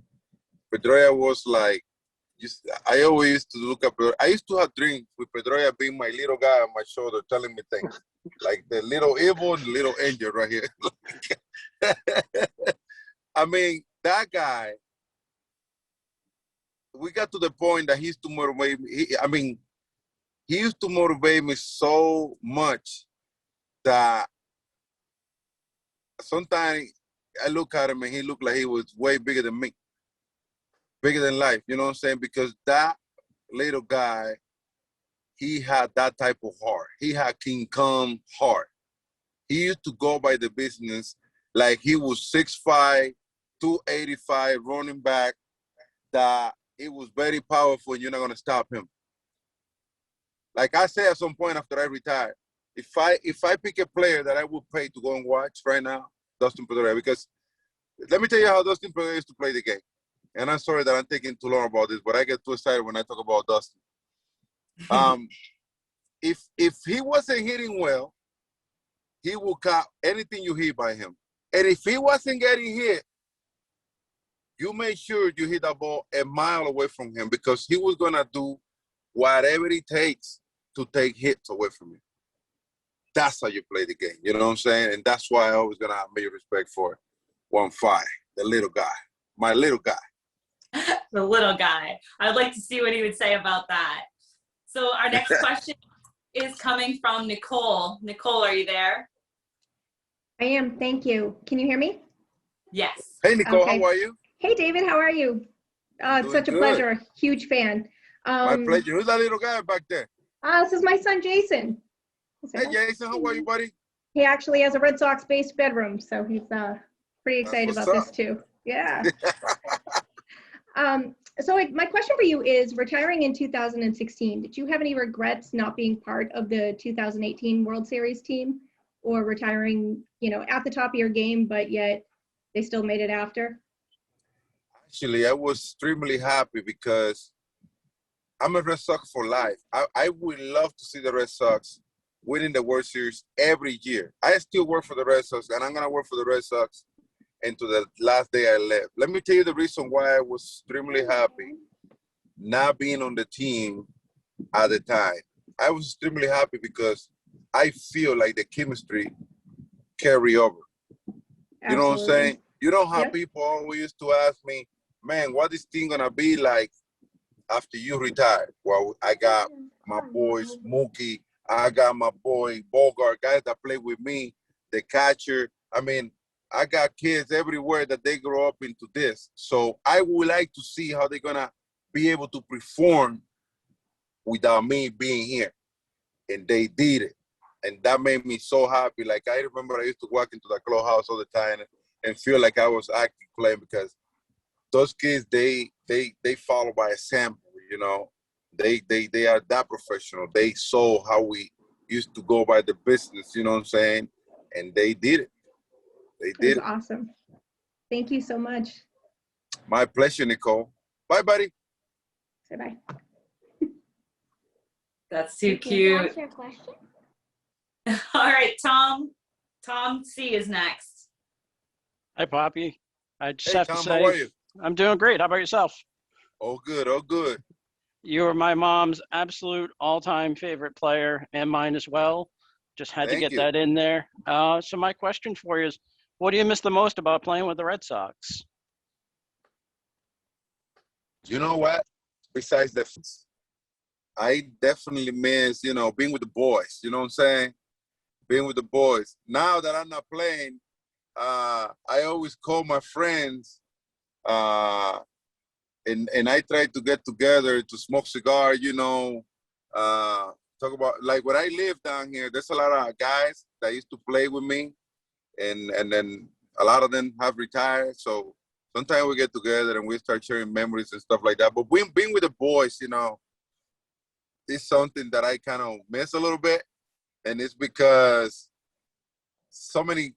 Pedroia was like, I always used to look up. I used to have dreams with Pedroia being my little guy on my shoulder, telling me things like the little evil and the little angel right here. I mean, that guy. We got to the point that he used to motivate me. He used to motivate me so much that sometimes I look at him and he looked like he was way bigger than me, bigger than life. You know what I'm saying? Because that little guy, he had that type of heart. He had King Kong heart. He used to go by the business like he was 6'5", 285 running back, that it was very powerful and you're not going to stop him. Like I said at some point after I retired, if I pick a player that I would pay to go and watch right now, Dustin Pedroia, because let me tell you how Dustin Pedroia used to play the game. And I'm sorry that I'm taking too long about this, but I get too excited when I talk about Dustin. If he wasn't hitting well, he would cut anything you hit by him. And if he wasn't getting hit, you make sure you hit that ball a mile away from him, because he was going to do whatever it takes to take hits away from you. That's how you play the game. You know what I'm saying? And that's why I always going to have major respect for 1-5, the little guy, my little guy. The little guy. I'd like to see what he would say about that. So our next question is coming from Nicole. Nicole, are you there? I am. Thank you. Can you hear me? Yes. Hey, Nicole, Okay. How are you? Hey, David. How are you? It's Doing such a good. pleasure. Huge fan. My pleasure. Who's that little guy back there? This is my son, Jason. Hey, Jason, how are you, buddy? He actually has a Red Sox-based bedroom, so he's pretty excited That's about what's this too. Yeah. So my question for you is, retiring in 2016, did you have any regrets not being part of the 2018 World Series team, or retiring, at the top of your game, but yet they still made it after? Actually, I was extremely happy because I'm a Red Sox for life. I would love to see the Red Sox winning the World Series every year. I still work for the Red Sox, and I'm going to work for the Red Sox into the last day I left. Let me tell you the reason why I was extremely happy not being on the team at the time. I was extremely happy because I feel like the chemistry carry over. You know what I'm saying? You know how people always used to ask me, man, what is this thing going to be like after you retire? Well, I got my boys, Mookie, I got my boy Bogart, guys that play with me, the catcher. I mean, I got kids everywhere that they grow up into this. So I would like to see how they're going to be able to perform without me being here. And they did it. And that made me so happy. Like, I remember I used to walk into the clubhouse all the time and feel like I was acting playing, because those kids, they follow by example, They are that professional. They saw how we used to go by the business, you know what I'm saying? And they did it. They did it. Awesome. Thank you so much. My pleasure, Nicole. Bye, buddy. Say bye. That's too cute. That's your question? All right, Tom. Tom C is next. Hi, Poppy. I just Hey, have Tom, to say, how are you? I'm doing great. How about yourself? Oh, good. Oh, good. You are my mom's absolute all-time favorite player, and mine as well. Just had to Thank get you. that in there. So my question for you is, what do you miss the most about playing with the Red Sox? You know what? Besides the, I definitely miss, being with the boys. You know what I'm saying? Being with the boys. Now that I'm not playing, I always call my friends, and I try to get together to smoke cigar, talk about, like, when I live down here, there's a lot of guys that used to play with me, and then a lot of them have retired. So sometimes we get together and we start sharing memories and stuff like that. But being with the boys, is something that I kind of miss a little bit. And it's because so many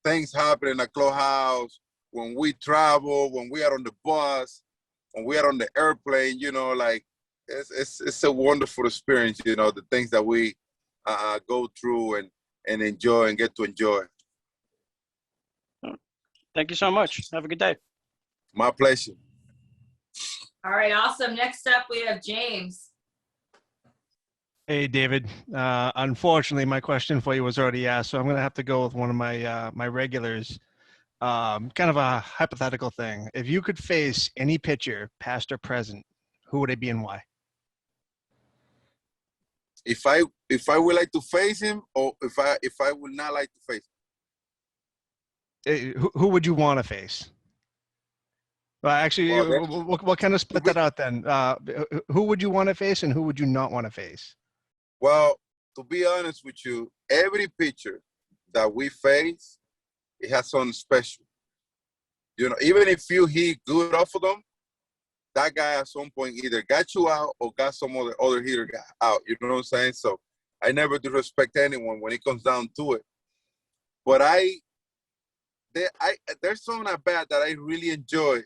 things happen in the clubhouse when we travel, when we are on the bus, when we are on the airplane, like, it's a wonderful experience, the things that we go through and enjoy and get to enjoy. Thank you so much. Have a good day. My pleasure. All right, awesome. Next up, we have James. Hey, David. Unfortunately, my question for you was already asked, so I'm going to have to go with one of my regulars. Kind of a hypothetical thing. If you could face any pitcher, past or present, who would it be and why? If I would like to face him, or if I would not like to face him. Who would you want to face? Well, actually, Well, what kind of split that out then? Who would you want to face and who would you not want to face? Well, to be honest with you, every pitcher that we face, it has something special. You know, even if you hit good off of them, that guy at some point either got you out or got some other hitter got out. You know what I'm saying? So I never disrespect anyone when it comes down to it. But there's something at bat that I really enjoy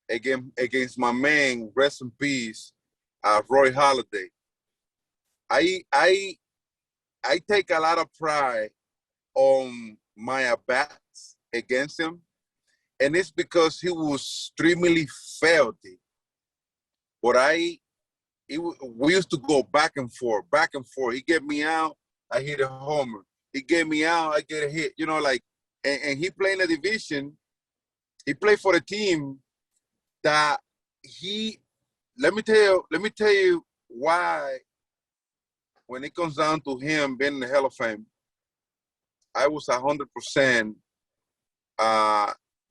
against my man, rest in peace, Roy Halladay. I take a lot of pride on my at-bats against him, and it's because he was extremely filthy. But we used to go back and forth. He get me out, I hit a homer. He get me out, I get a hit. You know, like, and he played in a division. He played for a team that let me tell you why. When it comes down to him being in the Hall of Fame, I was 100%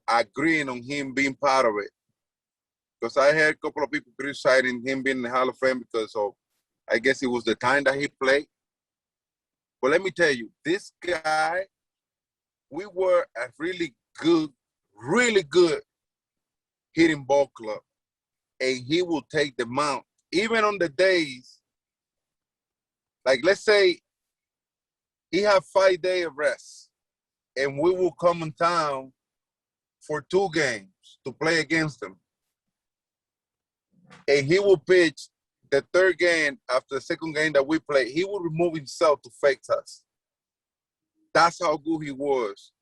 agreeing on him being part of it. Because I had a couple of people criticizing him being in the Hall of Fame because of, I guess it was the time that he played. But let me tell you, this guy, we were a really good hitting ball club. And he will take the mound. Even on the days, like let's say he had 5 days of rest and we will come in town for 2 games to play against him. And he will pitch the 3rd game after the 2nd game that we play. He will remove himself to face us. That's how good he was.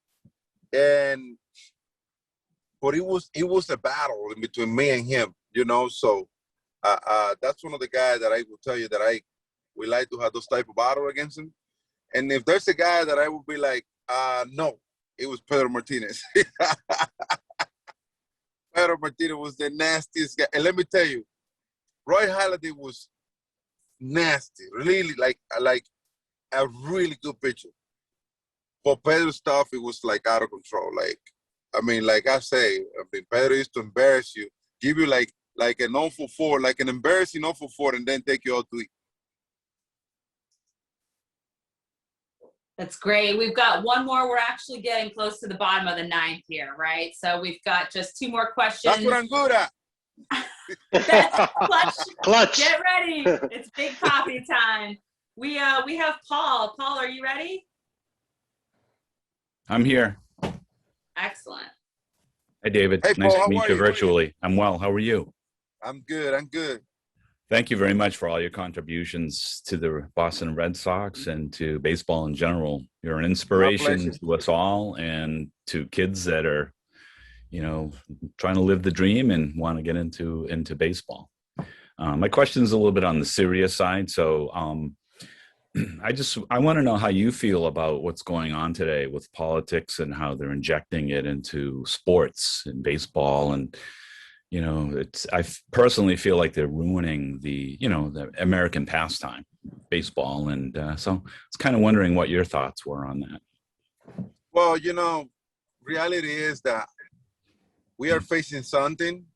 But it was a battle in between me and him, you know. So that's one of the guys that I will tell you that we like to have those type of battle against him. And if there's a guy that I would be like, no, it was Pedro Martinez. Pedro Martinez was the nastiest guy. And let me tell you, Roy Halladay was nasty, really like a really good pitcher. For Pedro stuff, it was like out of control. Like, I mean, like I say, Pedro used to embarrass you, give you like an 0 for 4, like an embarrassing 0 for 4, and then take you out to eat. That's great. We've got one more. We're actually getting close to the bottom of the 9th here, right? So we've got just 2 more questions. That's what I'm good at. Clutch. Get ready. It's big coffee time. We have Paul. Paul, are you ready? I'm here. Excellent. Hi, David. Hey, nice Paul, to meet you virtually. I'm well. How are you? I'm good. Thank you very much for all your contributions to the Boston Red Sox and to baseball in general. You're an inspiration to us all and to kids that are, you know, trying to live the dream and want to get into baseball. My question is a little bit on the serious side. So I want to know how you feel about what's going on today with politics and how they're injecting it into sports and baseball. And, you know, I personally feel like they're ruining the American pastime, baseball. And so I was kind of wondering what your thoughts were on that. Well, you know, reality is that we are facing something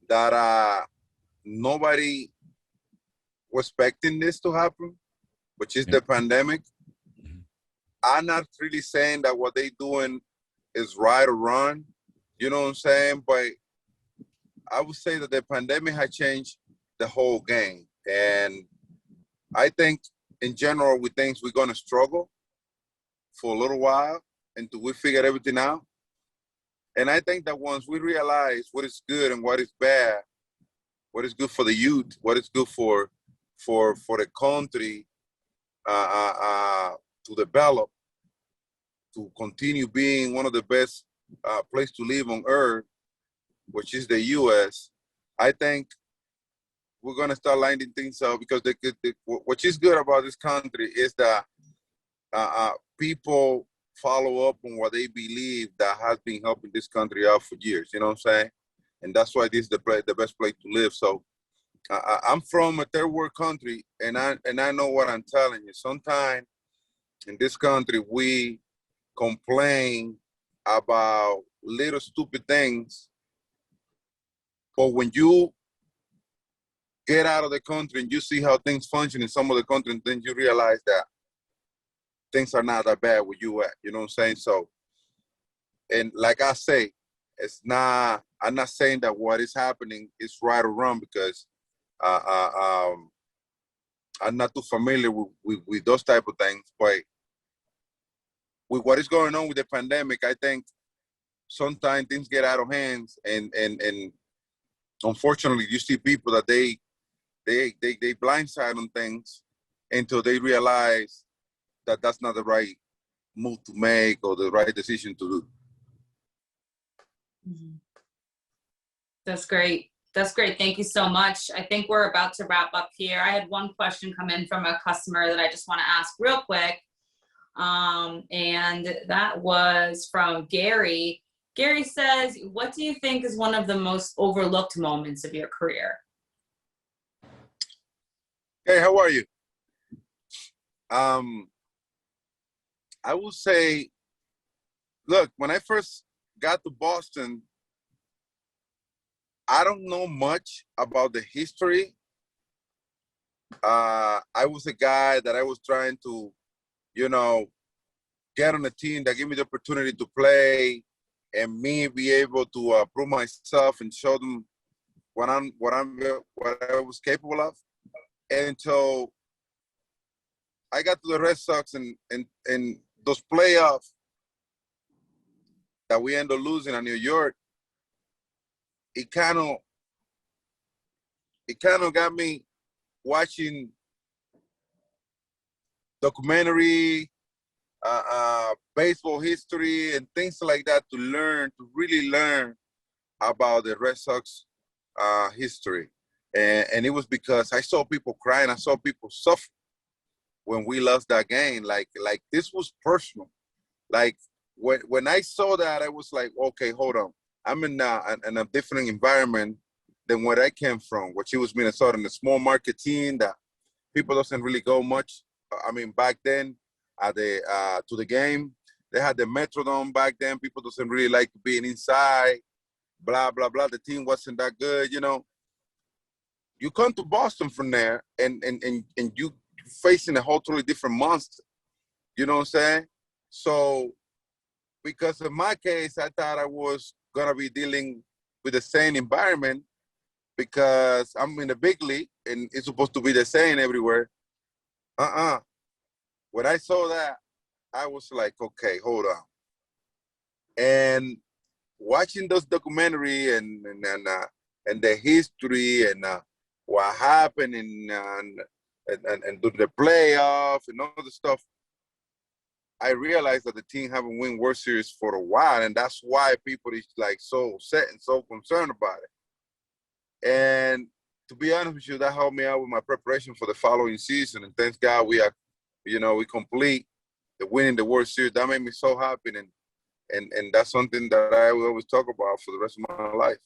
that nobody was expecting this to happen, which is the pandemic. I'm not really saying that what they're doing is right or wrong, you know what I'm saying? But I would say that the pandemic has changed the whole game. And I think in general, with things, we're going to struggle for a little while until we figure everything out. And I think that once we realize what is good and what is bad, what is good for the youth, what is good for the country to develop, to continue being one of the best places to live on earth, which is the U.S., I think we're gonna start lining things up because what is good about this country is that people follow up on what they believe that has been helping this country out for years. You know what I'm saying? And that's why this is the best place to live. So I'm from a third world country, and I know what I'm telling you. Sometimes in this country we complain about little stupid things, but when you get out of the country and you see how things function in some of the countries, then you realize that things are not that bad where you at. You know what I'm saying? So, and like I say, I'm not saying that what is happening is right or wrong, because I'm not too familiar with those type of things. But with what is going on with the pandemic, I think sometimes things get out of hands, and unfortunately, you see people that they blindside on things until they realize that that's not the right move to make or the right decision to do. Mm-hmm. That's great. That's great. Thank you so much. I think we're about to wrap up here. I had one question come in from a customer that I just want to ask real quick. And that was from Gary. Gary says, what do you think is one of the most overlooked moments of your career? Hey, how are you? I will say, look, when I first got to Boston, I don't know much about the history. I was a guy that I was trying to, get on a team that gave me the opportunity to play and me be able to prove myself and show them what I was capable of. And so I got to the Red Sox, and those playoffs that we ended up losing in New York, it kind of got me watching documentary, baseball history, and things like that to really learn about the Red Sox history. And it was because I saw people crying, I saw people suffer when we lost that game. Like this was personal. Like when I saw that, I was like, okay, hold on. I'm in a different environment than where I came from, which was Minnesota, in a small market team that people doesn't really go much. I mean, back then to the game, they had the Metrodome back then. People doesn't really like being inside, blah, blah, blah. The team wasn't that good, You come to Boston from there, and you facing a whole totally different monster. You know what I'm saying? So because of my case, I thought I was going to be dealing with the same environment because I'm in the big league and it's supposed to be the same everywhere. When I saw that, I was like, okay, hold on. And watching those documentary and the history and what happened and the playoff and all the stuff, I realized that the team haven't won World Series for a while, and that's why people is like so upset and so concerned about it. And to be honest with you, that helped me out with my preparation for the following season. And thank God we complete the winning the World Series. That made me so happy, and that's something that I will always talk about for the rest of my life.